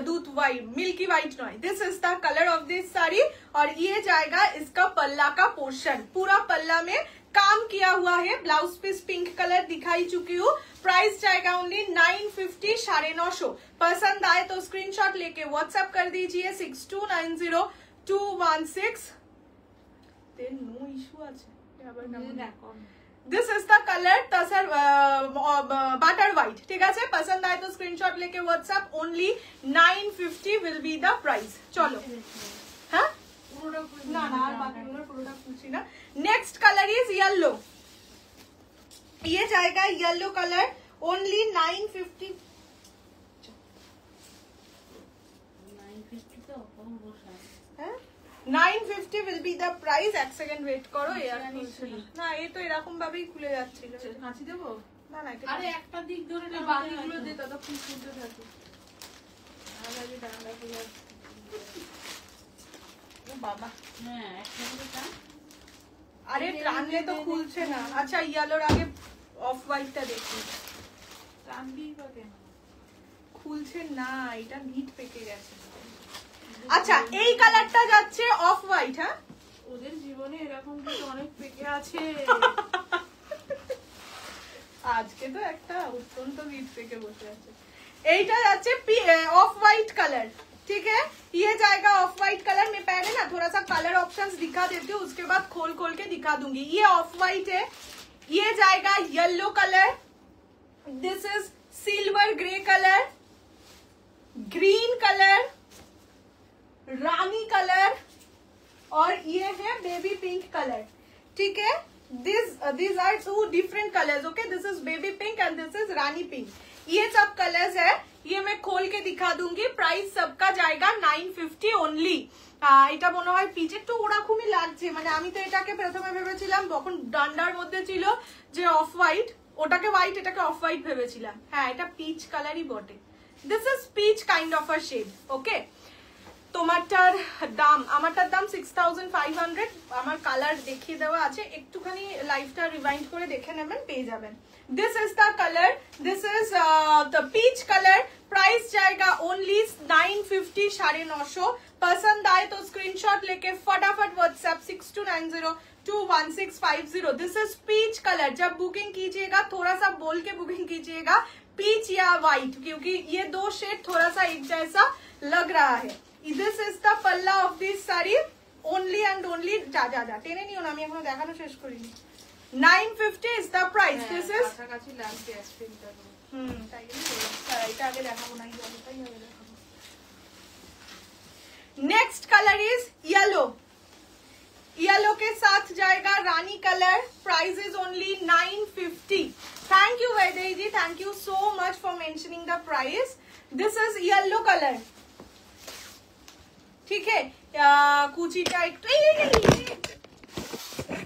दूध वाइट, मिल्की वाइट नॉय। This is the colour of this sari और ये जाएगा इसका पल्ला का पोर्शन, पूरा पल्ला में काम किया हुआ है। ब्लाउज पीस पिंक कलर दिखाई चुकी हूँ, प्राइस जाएगा ओनली 950, 950। पसंद आए तो स्क्रीनशॉट लेके व्हाट्सएप कर दीजिए 62902165। नो इशू আছে দেখো this is the colour tussar butter white, ठीक है। पसंद आए तो स्क्रीनशॉट लेके WhatsApp, only 950 will be the price. चलो हाँ ना ना बाकी प्रोडक्ट पूछी ना। नेक्स्ट कलर इज येलो, ये जाएगा येलो कलर, ओनली 950। 950 তো কম বসা। 950 will be the price। এক সেকেন্ড ওয়েট করো, এয়ার জানি খুলছে না। কি। না এই তো এরকম ভাবেই খুলে যাচ্ছিল। কাঁচি দেবো? না না এটা আরে একটা দিক ধরে না, বাকিগুলো দে, ততক্ষণ খুলতে থাকি। আর আগে ডান্ডা খুলে ও বাবা, হ্যাঁ একটা করে টান। আরে টানলে তো খুলছে না। আচ্ছা ইয়েলোর আগে অফ হোয়াইটটা দেখি, টানবি বা কেন? খুলছে না, এটা নিট পেকে গেছে। আচ্ছা এই কালারটা যাচ্ছে অফ হোয়াইট। হ্যাঁ ওদের জীবনে এরকম কিছু অনেক পেকে আছে। আজকে তো একটা অত্যন্ত নিট পেকে বসে আছে। এইটা যাচ্ছে ऑफ वाइट कलर, ठीक है। ये जाएगा ऑफ वाइट कलर। मैं पहले ना थोड़ा सा कलर ऑप्शंस दिखा देती हूँ, उसके बाद खोल खोल के दिखा दूंगी। ये ऑफ वाइट है, ये जाएगा yellow colour, this is silver grey colour, green colour, rani colour और ये है बेबी पिंक कलर, ठीक है। these are two different colors, okay। this is baby pink and this is Rani pink. ये सब कलर्स है, ये मैं खोल के दिखा दूंगी। प्राइस सबका जाएगा 950 ओनली। এটা মনে হয় পিচ একটু ওরকমই লাগছে, মানে আমি তো এটাকে প্রথমে ভেবেছিলাম তখন ডান্ডার মধ্যে ছিল যে অফ হোয়াইট, ওটাকে হোয়াইট এটাকে অফ হোয়াইট ভেবেছিলাম। হ্যাঁ এটা পিচ কালারই বটে। This is peach kind of a shade, okay. তোমারটার দাম, আমারটার দাম 6500। আমার কালার দেখিয়ে দেওয়া আছে, একটুখানি লাইভটা রিভাইন্ড করে দেখে নেবেন, পেয়ে যাবেন। This is the colour, this is the peach colour. Price जाएगा ओनली 950, 950। पसंद आए तो स्क्रीनशॉट लेके फटाफट WhatsApp 6290216509। This is peach colour. जब बुकिंग कीजिएगा थोड़ा सा बोल के बुकिंग कीजिएगा, पीच या व्हाइट, क्योंकि ये दो शेड थोड़ा सा एक जैसा लग रहा है। दिस इज द पल्ला of this sari, only and only. जा टेने নিও না, আমি এখনো দেখানো শেষ করিনি। 950 is the price। this is কাছাকাছি লাগছে আইসক্রিমটা। তাই এটা আগে দেখাবো না, ইয়েলোটাই আগে দেখাবো। Next colour is yellow, yellow के साथ जाएगा rani colour. Price is only 950। Thank you Vaidehi ji, thank you so much for mentioning the price. This is yellow colour, ठीक है। কুচিটা একটু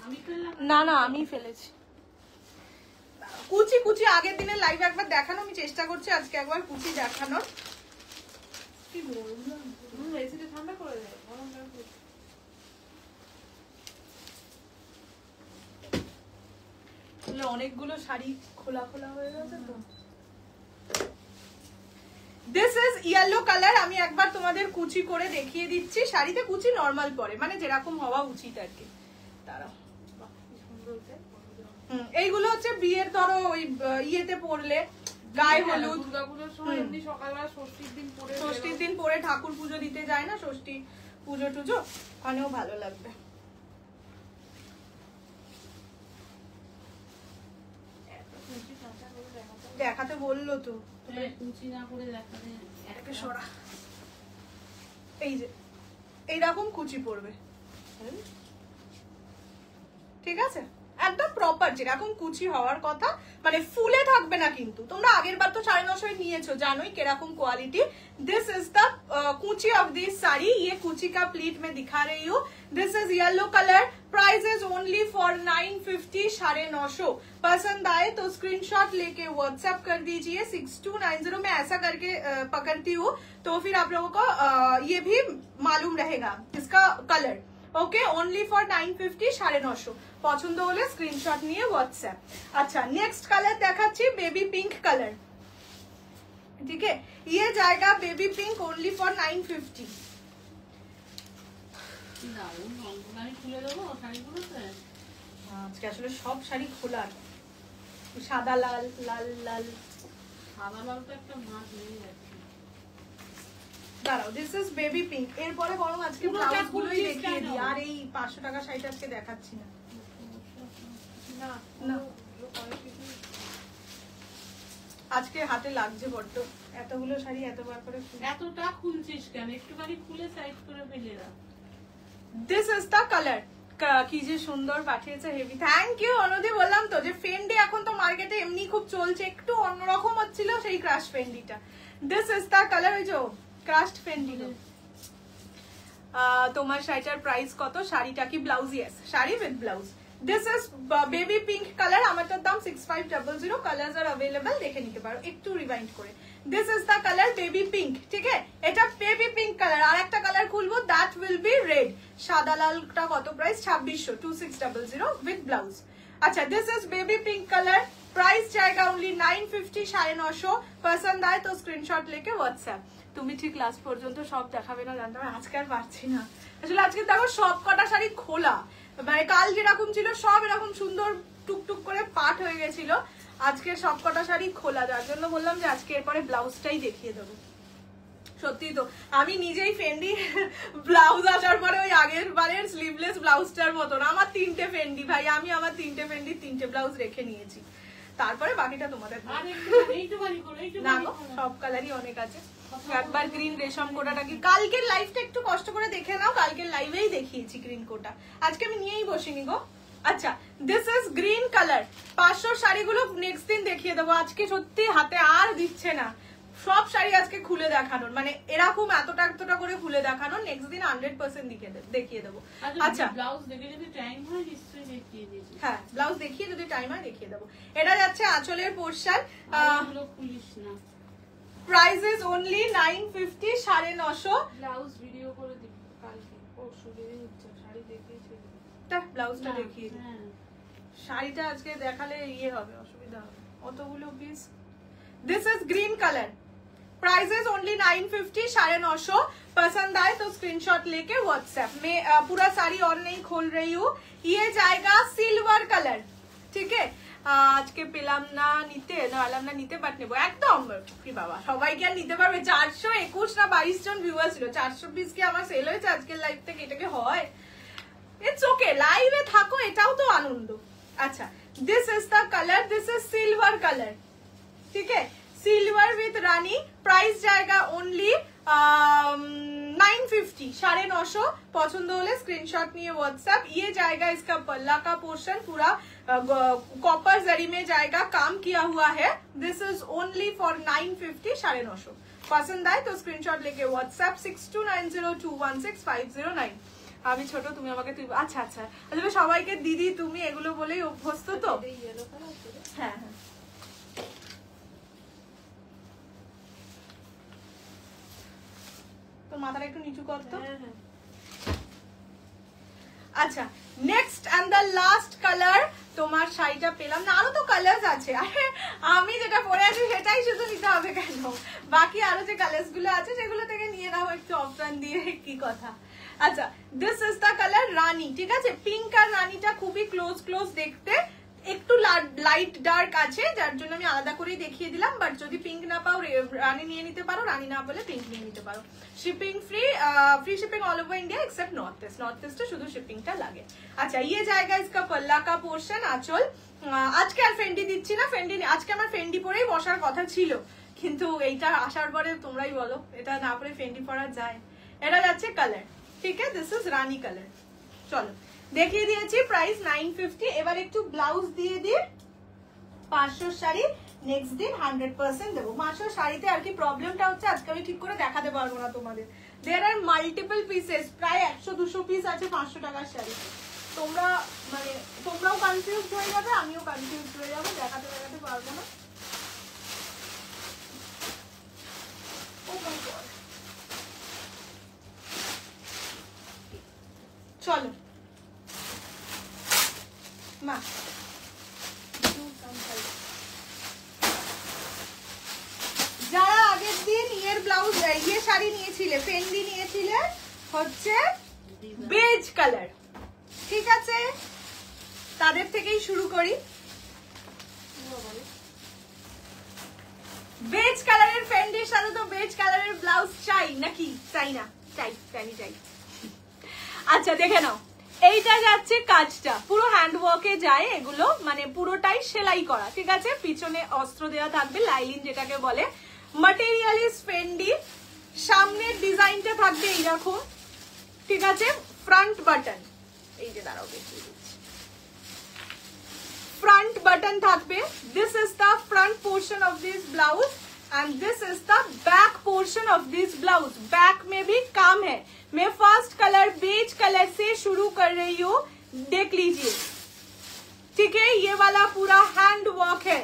আমি ফেললাম না না আমি ফেলেছি। কুচি কুচি আগের দিনের লাইভ একবার দেখানো, আমি চেষ্টা করছি আজকে একবার কুচি দেখানোর। কি বলবো, এসিটা ঠান্ডা করে দেয়, গরম লাগবে। অনেকগুলো শাড়ি খোলা খোলা হয়ে গেছে তো। This is yellow colour. আমি একবার তোমাদের কুচি করে দেখিয়ে দিচ্ছি। শাড়িতে কুচি নরমাল পরে, মানে যেরকম হওয়া উচিত আর কি। তারা এইগুলো হচ্ছে বিয়ের ধরো ওই ইয়েতে পরলে গায়ে হলুদ, দুর্গাপুজোর সময় এমনি সকালবেলা ষষ্ঠীর দিন পরে ষষ্ঠীর দিন পরে ঠাকুর পুজো দিতে যায় না, ষষ্ঠী পুজো টুজো, ওখানেও ভালো লাগবে। দেখাতে বললো তো, কুচি না করে দেখাতে এটাকে সরা, এই যে এইরকম কুচি পড়বে, ঠিক আছে, একদম প্রপার যেরকম কুচি হওয়ার কথা, মানে ফুলে থাকবে না কিন্তু। তোমরা আগের বার তো 950 নিয়েছো, জানোই কিরকম কোয়ালিটি। दिस इज द कुची ऑफ दिस साड़ी, ये कुची का प्लीट में दिखा रही हूँ। This is yellow colour, price is only for 950, 950। पसंद आए तो स्क्रीनशॉट लेके व्हाट्सएप कर दीजिए 6290 में। ऐसा करके पकड़ती हूँ तो फिर आप लोगों को ये भी मालूम रहेगा इसका कलर। Okay, only for 950, 950। পছন্দ হলে স্ক্রিনশট নিয়ে হোয়াটসঅ্যাপ। আচ্ছা, নেক্সট কালার দেখাচ্ছি বেবি পিঙ্ক কালার, ঠিক है, ये जाएगा बेबी पिंक ओनली फॉर 950। দারুণ রংগুলো খুলে দেবো শাড়িগুলোতে। আজকে আসলে সব শাড়ি খোলা, সাদা লাল, লাল লাল, সাদা লাল তো একটা মাছ হয়ে যাচ্ছে। দাঁড়াও, দিস ইজ বেবি পিঙ্ক। এরপরে বরং আজকে পুরোটা ব্লাউজ গুলোই খুলছিস দেখিয়ে কেন? দিই, আর এই 500 টাকা শাড়িটা আজকে দেখাচ্ছি না। না না। কোয়ালিটি আজকে হাতে লাগছে বড্ড, এতগুলো শাড়ি এতবার করে খুলে। এতটা খুলছিস কেন? একটুখানি খুলে সাইড করে ফেলে দাও। This is the colour. কি যে সুন্দর পাঠিয়েছে, হেভি, থ্যাংক ইউ অনুদি। বললাম তো যে ফেন্ডি এখন তো মার্কেটে এমনি খুব চলছে, একটু অন্যরকম হচ্ছিল সেই ক্রাশ ফেন্ডিটা। দিস ইজ দ্য কালার, ওই যে ক্রাশ ফেন্ডি। তোমার শাড়িটার প্রাইস কত? শাড়িটা কি blouse? Yes, sari with blouse. This is baby pink colour, আমারটার দাম 6500। কালার্স আর अवेलेबल, দেখে নিতে পারো একটু রিভাইন্ড করে। This is the colour baby pink, ঠিক আছে, এটা বেবি পিঙ্ক কালার। আর একটা কালার খুলবো, দ্যাট উইল বি রেড। সাদা লালটা কত প্রাইস? 2600, 2600 with blouse. अच्छा, this is baby pink colour, price जाएगा ओनली 950, 950। पसंद आए तो स्क्रीनशॉट लेके व्हाट्सएप। তুমি ঠিক লাস্ট পর্যন্ত সব দেখাবে না জানতাম, আজকে আর পারছি না আসলে। আজকে দেখো সব কটা শাড়ি খোলা, মানে কাল যেরকম ছিল সব এরকম সুন্দর টুকটুক করে পাট হয়ে গেছিল, আজকে সব কটা শাড়ি খোলা, যার জন্য বললাম যে আজকে এরপরে ব্লাউজটাই দেখিয়ে দেবো। সত্যি তো আমি নিজেই ফেন্ডি ব্লাউজ আসার পরে ওই আগের বারের স্লিভলেস ব্লাউজটার মতন আমার 3টে ফেন্ডি, ভাই আমি আমার 3টে ফেন্ডি 3টে ব্লাউজ রেখে নিয়েছি, তারপরে বাকিটা তোমাদের আর এইটুখানি করে, না এইটুখানি গো, করে। সব কালারই অনেক আছে। একবার গ্রিন রেশম কোটাটা কি কালকের লাইভটা একটু কষ্ট করে দেখে নাও, কালকের লাইভেই দেখিয়েছি গ্রিন কোটা, আজকে আমি নিয়েই বসিনি গো। আচ্ছা, দিস ইজ গ্রিন কালার। 500 শাড়িগুলো নেক্সট দিন দেখিয়ে দেবো, আজকে সত্যি হাতে আর দিচ্ছে না সব শাড়ি আজকে খুলে দেখানোর, মানে এরকম এতটা এতটা করে খুলে দেখানোর, নেক্সট দিন 100% দেখিয়ে দেবো। আচ্ছা, ব্লাউজ দেখে যদি টাইম হয় নিশ্চয়ই দেখিয়ে দিয়েছি। হ্যাঁ, ব্লাউজ দেখিয়ে যদি টাইম হয় দেখিয়ে দেবো। এটা যাচ্ছে আঁচলের পোর্শন, ওগুলো খুলিস না। Price is only 950, 950। Blouse video করে দিবি কালকে পরশু দিন, শাড়ি দেখিয়েছি। ব্লাউজটা দেখিয়ে দিই। হ্যাঁ, শাড়িটা আজকে দেখালে ইয়ে হবে, অসুবিধা হবে অতগুলো piece. This is green colour, price is only 950, 950। पसंद आए तो स्क्रीनशॉट लेके व्हाट्सएप में। पूरा साड़ी और नहीं खोल रही हूँ। ये जाएगा सिल्वर कलर, ठीक है। আজকে পেলাম না নিতে, নালাম না নিতে, বাট নেবো একদম। কি বাবা, সবাই কি আর নিতে পারবে? 421 না 22 জন ভিউয়ার ছিল, 400 পিস কি আমার সেল হয়েছে আজকের লাইভ থেকে? এটাকে হয়? ইটস ওকে, লাইভে থাকো, এটাও তো আনন্দ। আচ্ছা, this is the colour, this is silver colour, ठीक है, सिल्वर विथ रानी। प्राइस जाएगा ओनली 950, 950। पसंद होले स्क्रीनशॉट निये व्हाट्सएप। ये जाएगा इसका पल्ला का पोर्शन, पूरा कॉपर जरी में जाएगा, काम किया हुआ है। This is only for 950, 950। पसंद आए तो स्क्रीनशॉट लेके व्हाट्सएप 6290216509। আমি ছোট, তুমি আমাকে তুই, আচ্ছা আচ্ছা, আসলে সবাইকে দিদি তুমি এগুলো বলেই অভ্যস্ত তো। হ্যাঁ হ্যাঁ, তোর মাথাটা একটু নিচু করতো। আচ্ছা, next and the last colour. তোমার শাড়িটা পেলাম না, আরো তো কালার্স আছে। আরে আমি যেটা পরে আছি সেটাই শুধু নিতে হবে কেন? বাকি আরো যে কালার্স গুলো আছে সেগুলো থেকে নিয়ে নাও একটু অপশন দিয়ে, কি কথা। আচ্ছা, দিস ইজ দ্য কালার রানী, ঠিক আছে, পিঙ্ক আর রানীটা খুবই ক্লোজ ক্লোজ দেখতে, একটু লাইট ডার্ক আছে, যার জন্য আমি আলাদা করেই দেখিয়ে দিলাম। বাট যদি পিঙ্ক না পাও রানী নিয়ে নিতে পারো, রানী না বলে পিঙ্ক নিয়ে নিতে পারো। Shipping free, free shipping all over India accept north east. North east শুধু শিপিংটা লাগে। আচ্ছা, ये जाएगा इसका पल्ला का पोर्शन, आंचल। আজকে আর ফেন্ডি দিচ্ছি না, ফেন্ডি আজকে আমার ফেন্ডি পরেই বসার কথা ছিল, কিন্তু এইটা আসার পরে তোমরাই বলো এটা না পরে ফেন্ডি পরা যায়। এটা যাচ্ছে কালার, ঠিক আছে, দিস ইজ রানী কালার। চলো দেখিয়ে দিয়েছি, প্রাইস 950। এবার একটু ব্লাউজ দিয়ে দিয়ে 500 শাড়ি নেক্সট দিন 100% দেবো। 500 শাড়িতে আর কি প্রবলেমটা হচ্ছে, আজকে আমি ঠিক করে দেখাতে পারবো না তোমাদের। দেয়ার আর মাল্টিপল পিসেস, প্রায় 100-200 পিস আছে 500 টাকার শাড়ি। তোমরা মানে তোমরাও কনফিউজ হয়ে যাবে, আমিও কনফিউজ হয়ে যাবো, দেখাতে পারবো না। Oh my God. চলো মা যারা আগের দিন ইয়ের ব্লাউজ ইয়ে শাড়ি নিয়েছিলে, ফেন্ডি নিয়েছিলে হচ্ছে বেজ কালার, ঠিক আছে, তাদের থেকেই শুরু করি। বেজ কালারের ফেন্ডির সাথে তো বেজ কালারের ব্লাউজ চাই নাকি? চাই না? চাই, চাই। আচ্ছা দেখে নাও, এইটা যাচ্ছে কাজটা পুরো হ্যান্ড ওয়ার্কে যায়, এগুলো মানে পুরোটাই সেলাই করা, ঠিক আছে। পিছনে অস্ত্র দেওয়া থাকবে, লাইলিন যেটাকে বলে। Material is Fendi. সামনের ডিজাইনটা থাকবে এইরকম, ঠিক আছে। ফ্রন্ট বাটন, এই যে দাঁড়াও দেখিয়ে দিচ্ছি, front button থাকবে। This is the front portion of this blouse and this is the back portion of this blouse. Back में भी काम है। मैं फर्स्ट कलर बेज कलर से शुरू कर रही हूँ, देख लीजिए, ठीक है। ये वाला पूरा हैंड वर्क है।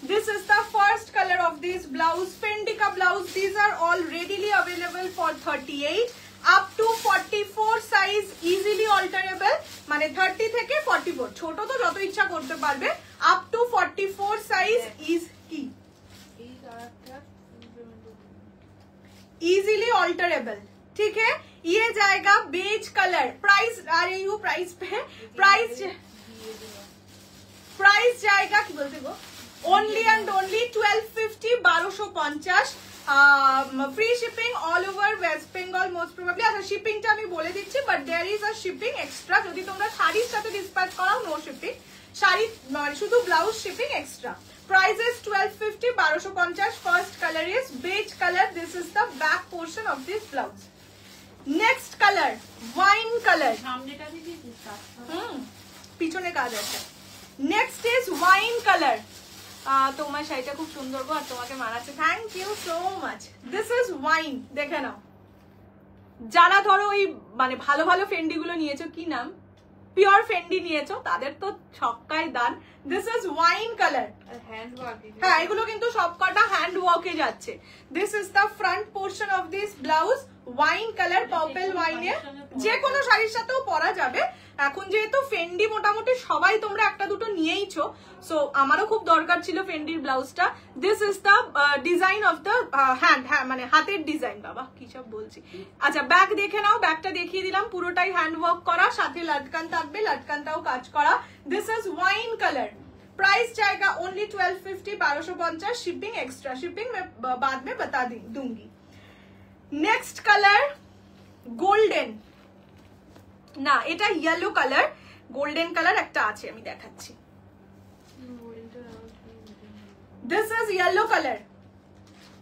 This is the first color of this blouse, Fendi का blouse। These are all readily available for 38 up to 44 size, easily alterable, মানে 30 থেকে 44, ছোট তো যত ইচ্ছা করতে পারবে। up to 44 size is কি easily alterable, ठीक है। ये जाएगा बेज कलर। प्राइस आ रही हूँ प्राइस पे, प्राइस जाएगा কি বলতে গো, only and only 1250, 1250। Free shipping all over West Bengal most probably. আচ্ছা শিপিংটা আমি বলে দিচ্ছি, but there is a shipping extra. যদি তোমরা শাড়ির সাথে ডিসপ্যাচ করাও, নো শিপিং। শাড়ি শুধু blouse shipping extra. Price is 1250, 1250। First colour is beige colour. This is the back portion of this blouse. Next colour wine colour, সামনেটা দিদি পিছনে কাজ আছে। Next is wine colour. তোমার শাড়িটা খুব সুন্দর গো, আর তোমাকে মানাচ্ছে, thank you so much. This is wine, দেখে নাও। যারা ধরো ওই মানে ভালো ভালো ফেন্ডি গুলো নিয়েছো, কি নাম, পিওর ফেন্ডি নিয়েছো, তাদের তো ছক্কায় দান। This is wine colour, hand work. হ্যাঁ এগুলো কিন্তু সবকটা হ্যান্ড ওয়ার্কে যাচ্ছে। This is the front portion of this blouse, wine colour, purple ওয়াইনে। যে কোনো শাড়ির সাথেও পরা যাবে। এখন যেহেতু ফেন্ডি মোটামুটি সবাই তোমরা একটা দুটো নিয়েইছো, সো আমারও খুব দরকার ছিল ফেন্ডির ব্লাউজটা। This is the design of the hand, হ্যাঁ মানে হাতের ডিজাইন, বাবা কি সব বলছি। আচ্ছা ব্যাক দেখে নাও, ব্যাকটা দেখিয়ে দিলাম, পুরোটাই হ্যান্ড ওয়ার্ক করা, সাথে লটকান থাকবে, লটকানটাও কাজ করা। This is wine colour. Price जाएगा ओनली 1250, 1250। शिपिंग एक्स्ट्रा, शिपिंग मैं बाद में बता दूंगी। नेक्स्ट कलर गोल्डन, না এটা ইয়েলো কালার, গোল্ডেন কালার একটা আছে, আমি দেখাচ্ছি। दिस इज येलो कलर,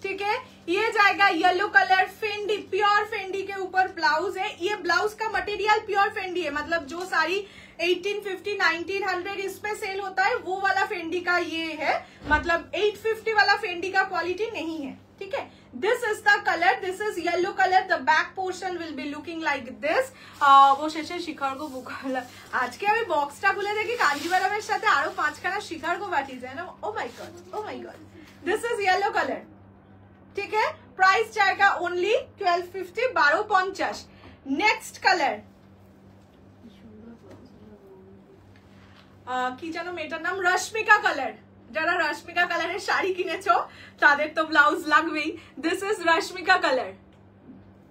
ठीक है। ये जाएगा yellow colour, Fendi, pure Fendi के ऊपर ब्लाउज है। ये ब्लाउज का मटेरियल प्योर फेंडी है, मतलब जो साड़ी 1850, 1900 इस पे सेल होता है, वो वाला फेंडी का ये है, मतलब 850 वाला फेंडी का क्वालिटी नहीं है, ठीक है। This is the colour, this is yellow colour. The back portion will be looking like this. অবশেষে শিখারগো বুক হলো। আজকে আমি বক্সটা খুলে দেখি কাঞ্জিবারামের সাথে আরো 5খানা শিখারগো পাঠিয়ে যায় না। Oh my god, oh my god. This is yellow colour, ठीक है। प्राइस जाएगा ओनली 1250, 1250। नेक्स्ट कलर কি জানো মেয়েটার নাম, রশ্মিকা কালার। যারা রশ্মিকা কালারের শাড়ি কিনেছো তাদের তো ব্লাউজ লাগবেই। দিস ইজ রশ্মিকা কালার,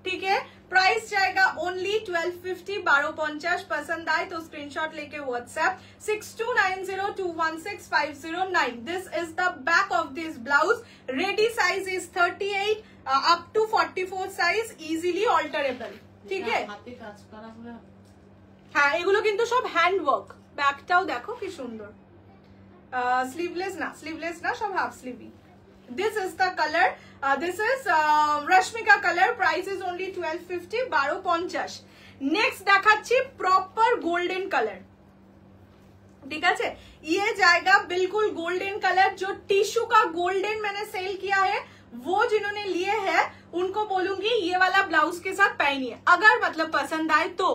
ठीक है। प्राइस जाएगा ओनली 1250, 1250। पसंद आए तो स्क्रीनशॉट लेके WhatsApp 6290216509। This is the back of this blouse. Ready size is 38 up to 44 size, easily alterable. ঠিক আছে, হাতে কাজ করা পুরো। হ্যাঁ এগুলো কিন্তু সব হ্যান্ড ওয়ার্ক। ব্যাকটাও দেখো কি সুন্দর। স্লিভলেস না, সব half স্লিভই। This is the color. This is Rashmika color. Price is only 1250, 1250। Next দেখাচ্ছি proper golden color। ठीक है, ये जाएगा बिल्कुल गोल्डन कलर। जो टिश्यू का गोल्डन मैंने सेल किया है वो जिन्होंने लिए हैं उनको बोलूंगी ये वाला ब्लाउज के साथ पहनिए, अगर मतलब पसंद आए तो।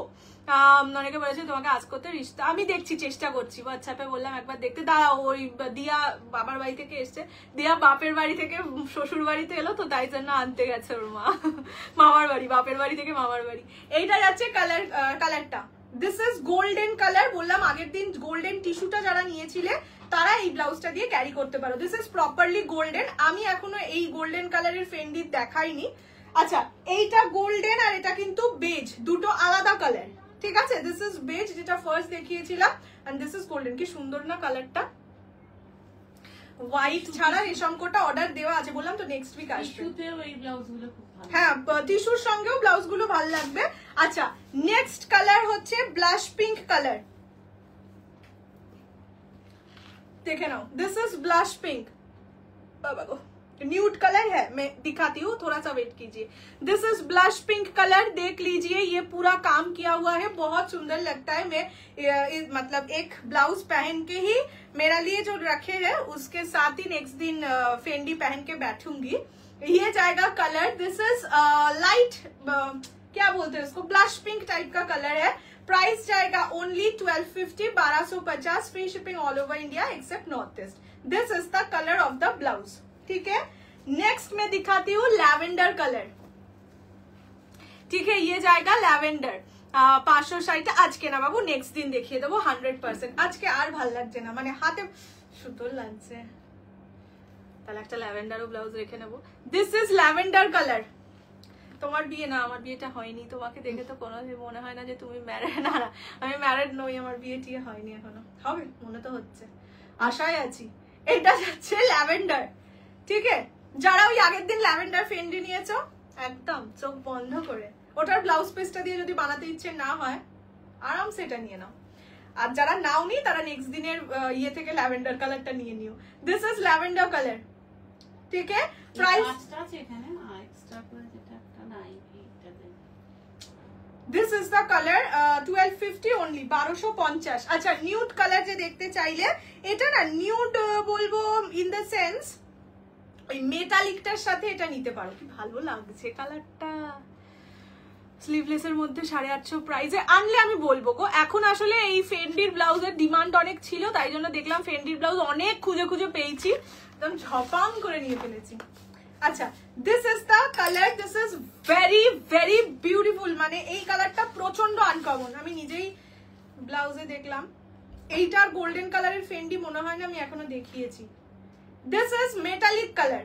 অনেকে বলেছে তোমাকে আজ করতে রিশতা, আমি দেখছি, চেষ্টা করছি। হোয়াটসঅ্যাপে বললাম একবার দেখতে, দাঁড়াও। ওই দিয়া বাবার বাড়ি থেকে এসছে, দিয়া বাপের বাড়ি থেকে শ্বশুর বাড়িতে এলো তো তাই জন্য আনতে গেছে ওর মা মামার বাড়ি, বাপের বাড়ি থেকে মামার বাড়ি। এইটা যাচ্ছে কালারটা। This is golden colour. বললাম আগের দিন গোল্ডেন টিস্যুটা যারা নিয়েছিলে তারা এই ব্লাউজটা দিয়ে ক্যারি করতে পারো। This is properly golden. আমি এখনো এই গোল্ডেন কালারের ফেন্ডি দেখাইনি। আচ্ছা, এইটা গোল্ডেন আর এটা কিন্তু বেজ, দুটো আলাদা কালার। ঠিক আছে, দিস ইজ বেজ যেটা ফার্স্ট দেখিয়েছিলাম, এন্ড দিস ইজ গোল্ডেন। কি সুন্দর না কালারটা। হোয়াইট ছাড়া রেশমকোটা অর্ডার দেওয়া আছে, বললাম তো নেক্সট উইক আসবে। টিস্যুতেও এই ব্লাউজগুলো খুব ভালো। হ্যাঁ, টিস্যুর সঙ্গেও ব্লাউজ গুলো ভালো লাগবে। আচ্ছা, নেক্সট কালার হচ্ছে ব্লাশ পিঙ্ক কালার। देखे नाउ, दिस इज ब्लश पिंक। बाबा को न्यूड कलर है, मैं दिखाती हूँ, थोड़ा सा वेट कीजिए। This is blush pink colour. देख लीजिए, ये पूरा काम किया हुआ है, बहुत सुंदर लगता है। मैं मतलब एक ब्लाउज पहन के ही मेरा लिए जो रखे हैं उसके साथ ही नेक्स्ट दिन फेंडी पहन के बैठूंगी। ये जाएगा कलर। दिस इज लाइट क्या बोलते हैं उसको, ब्लश पिंक टाइप का कलर है। प्राइस जाएगा only 1250, 1250। Free shipping all over India accept north east. This is the colour of the blouse. ठीक है, नेक्स्ट मैं दिखाती हूँ लैवेंडर कलर। ठीक है, ये जाएगा लैवेंडर। 560 आज के ना बाबू, नेक्स्ट दिन देखिए देবো 100%। आज के আর ভাল লাগছে না, মানে হাতে সুতোর লাগছে, তাহলে একটা ল্যাভেন্ডারও ব্লাউজ রেখে নেবো। This is lavender colour. তোমার বিয়ে না, আমার বিয়েটা হয়নি, তোমাকে দেখে তো কোনো মনে হয় না যে তুমি ম্যারেড। না না, আমি ম্যারেড নই, আমার বিয়ে টিয়ে হয়নি এখনো, হবে মনে তো হচ্ছে, আশায় আছি। এটা যাচ্ছে ল্যাভেন্ডার। ঠিক আছে, যারা ওই আগের দিন ল্যাভেন্ডার ফেন্ডি নিয়েছো একদম চোখ বন্ধ করে, ওটার ব্লাউজ পিসটা দিয়ে যদি বানাতে ইচ্ছে না হয় আরামসে এটা নিয়ে নাও। আর যারা নাও নি তারা নেক্সট দিনের ইয়ে থেকে ল্যাভেন্ডার কালারটা নিয়ে নিও। This is lavender colour. ঠিক আছে, প্রাইস আছে এখানে এক্সট্রা করে যেটা একটা নাই এটা দেন। This is the colour 1250 only, 1250। আচ্ছা, নিউড কালার যে দেখতে চাইলে, এটা না নিউড বলবো ইন দ্য সেন্স ওই মেটালিকটার সাথে এটা নিতে পারো। কি ভালো লাগছে কালারটা, স্লিভলেসের মধ্যে 850 প্রাইসে আনলে আমি বলবো গো। এখন আসলে এই ফেন্ডির ব্লাউজের ডিমান্ড অনেক ছিল, তাই জন্য দেখলাম ফেন্ডির ব্লাউজ অনেক খুঁজে খুঁজে পেয়েছি, একদম ঝপাম করে নিয়ে ফেলেছি। আচ্ছা, this is the colour. This is very very beautiful. মানে এই কালারটা প্রচন্ড আনকমন, আমি নিজেই ব্লাউজে দেখলাম। এইটার গোল্ডেন কালারের ফেন্ডি মনে হয় না আমি এখনো দেখিয়েছি। This is metallic colour.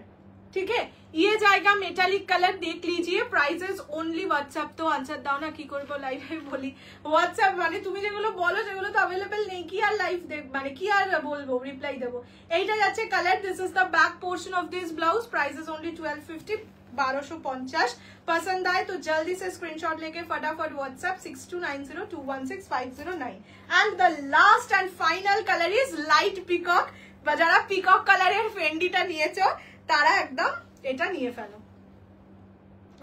ठीक है, ये जाएगा मेटालिक कलर। देख लीजिए, प्राइसेस ओनली। व्हाट्सएप तो आंसर दाओ ना, की করব লাইভে বলি। হোয়াটসঅ্যাপ মানে তুমি যেগুলো বলো সেগুলো তো अवेलेबल নেই, কি আর লাইভ দেখ মানে কি আর বলবো, রিপ্লাই দেব। এইটা যাচ্ছে colour. This is the back portion of this blouse. Prices only 1250, 1250। पसंद आए तो जल्दी से स्क्रीनशॉट लेके फटाफट WhatsApp 6290216509। And the last and final colour is light peacock. যারা পিকক কালারের ফেন্ডিটা নিয়েছো তারা একদম এটা নিয়ে ফেলো।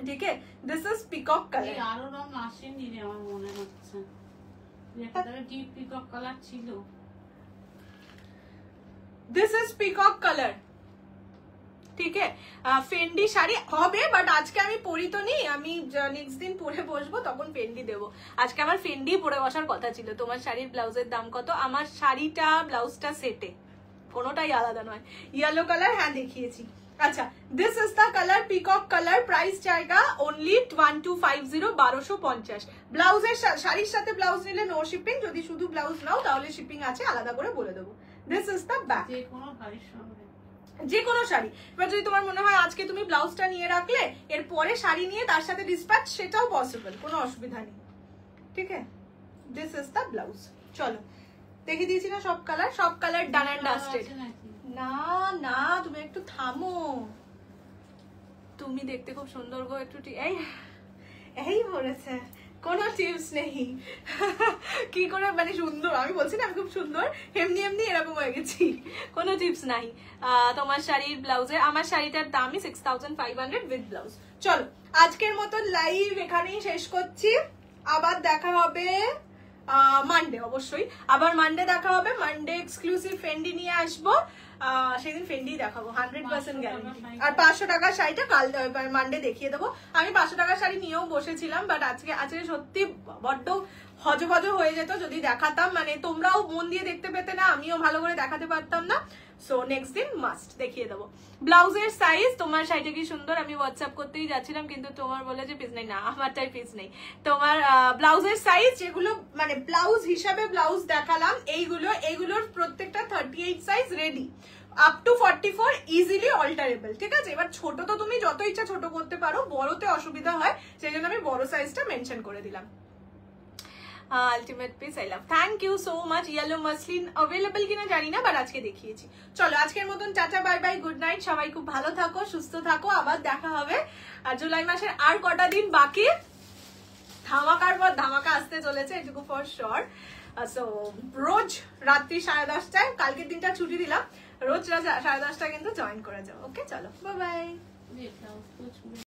ঠিক আছে, দিস ইজ পিকক কালার। আরো রং আসেনি রে আমার মনে হচ্ছে, একটা ডিপ পিকক কালার ছিল। This is peacock colour. ঠিক আছে, ফেন্ডি শাড়ি হবে, বাট আজকে আমি পরি তো নি, আমি নেক্সট দিন পরে বসবো তখন ফেন্ডি দেবো। আজকে আমার ফেন্ডি পরে বসার কথা ছিল। তোমার শাড়ির ব্লাউজের দাম কত? আমার শাড়িটা ব্লাউজটা সেটে, কোনোটাই আলাদা নয়। येलो कलर হ্যাঁ দেখিয়েছি। আচ্ছা, this is the colour peacock colour. Price জায়গা অনলি 1250, 1250। ব্লাউজের শাড়ির সাথে ব্লাউজ নিলে নো শিপিং, যদি শুধু ব্লাউজ নাও তাহলে শিপিং আছে, আলাদা করে বলে দেবো। This is the back. যে কোনো শাড়ির সঙ্গে যে কোনো শাড়ি। এবার যদি তোমার মনে হয় আজকে তুমি ব্লাউজটা নিয়ে রাখলে এরপরে শাড়ি নিয়ে তার সাথে ডিসপ্যাচ, সেটাও পসিবল, কোনো অসুবিধা নেই। ঠিক আছে, দিস ইজ দ্য ব্লাউজ। চলো দেখে দিয়েছি না সব কালার, সব কালার ডান অ্যান্ড ডাস্টেড। না না তুমি একটু থামো, তুমি দেখতে খুব সুন্দর গো, একটু এই বলেছে কোনো টিপস নেই কি করে মানে সুন্দর, আমি বলছি না আমি খুব সুন্দর, এমনি এমনি এরকম হয়ে গেছি, কোনো টিপস নাই। তোমার শাড়ির ব্লাউজে, আমার শাড়িটার দামই 6500 উইথ ব্লাউজ। চলো আজকের মতো লাইভ এখানেই শেষ করছি, আবার দেখা হবে মানডে, অবশ্যই আবার মানডে দেখা হবে। মানডে এক্সক্লুসিভ ফেন্ডি নিয়ে আসবো, সেদিন ফেন্ডি দেখাবো 100% গ্যারান্টি। আর 500 টাকার শাড়িটা কাল মানডে দেখিয়ে দেবো। আমি 500 টাকার শাড়ি নিয়েও বসেছিলাম, বাট আজকে সত্যি বড্ড হজবজ হয়ে যেত যদি দেখাতাম, মানে তোমরাও মন দিয়ে দেখতে পেতে না, আমিও ভালো করে দেখাতে পারতাম না। সো নেক্সট দিন মাস্ট দেখিয়ে দেবো। ব্লাউজের সাইজ, তোমার শাড়িটা কি সুন্দর, আমি হোয়াটসঅ্যাপ করতেই যাচ্ছিলাম কিন্তু তোমার বলে যে পিস নেই, না আমারটাই পিস নেই। তোমার ব্লাউজের সাইজ যেগুলো মানে ব্লাউজ হিসাবে ব্লাউজ দেখালাম, এইগুলোর প্রত্যেকটা 38 size ready, up to 44 easily alterable. ঠিক আছে, এবার ছোট তো তুমি যত ইচ্ছা ছোট করতে পারো, বড়তে অসুবিধা হয়, সেই জন্য আমি বড় সাইজটা মেনশন করে দিলাম। Ultimate piece, I love, thank you so much. Yellow muslin available কিনা জানি না, বাট আজকে দেখিয়েছি। চলো আজকের মতন tata, bye bye, good night, সবাই খুব ভালো থাকো, সুস্থ থাকো, আবার দেখা হবে। আর জুলাই মাসের আর কটা দিন বাকি, ধামাকার পর ধামাকা আসতে চলেছে, এটুকু ফর শিওর। সো রোজ রাত্রি 10:30টায়, কালকের দিনটা ছুটি দিলাম, রোজ 10:30টায় কিন্তু জয়েন করে যাও। ওকে চলো বাই বাই।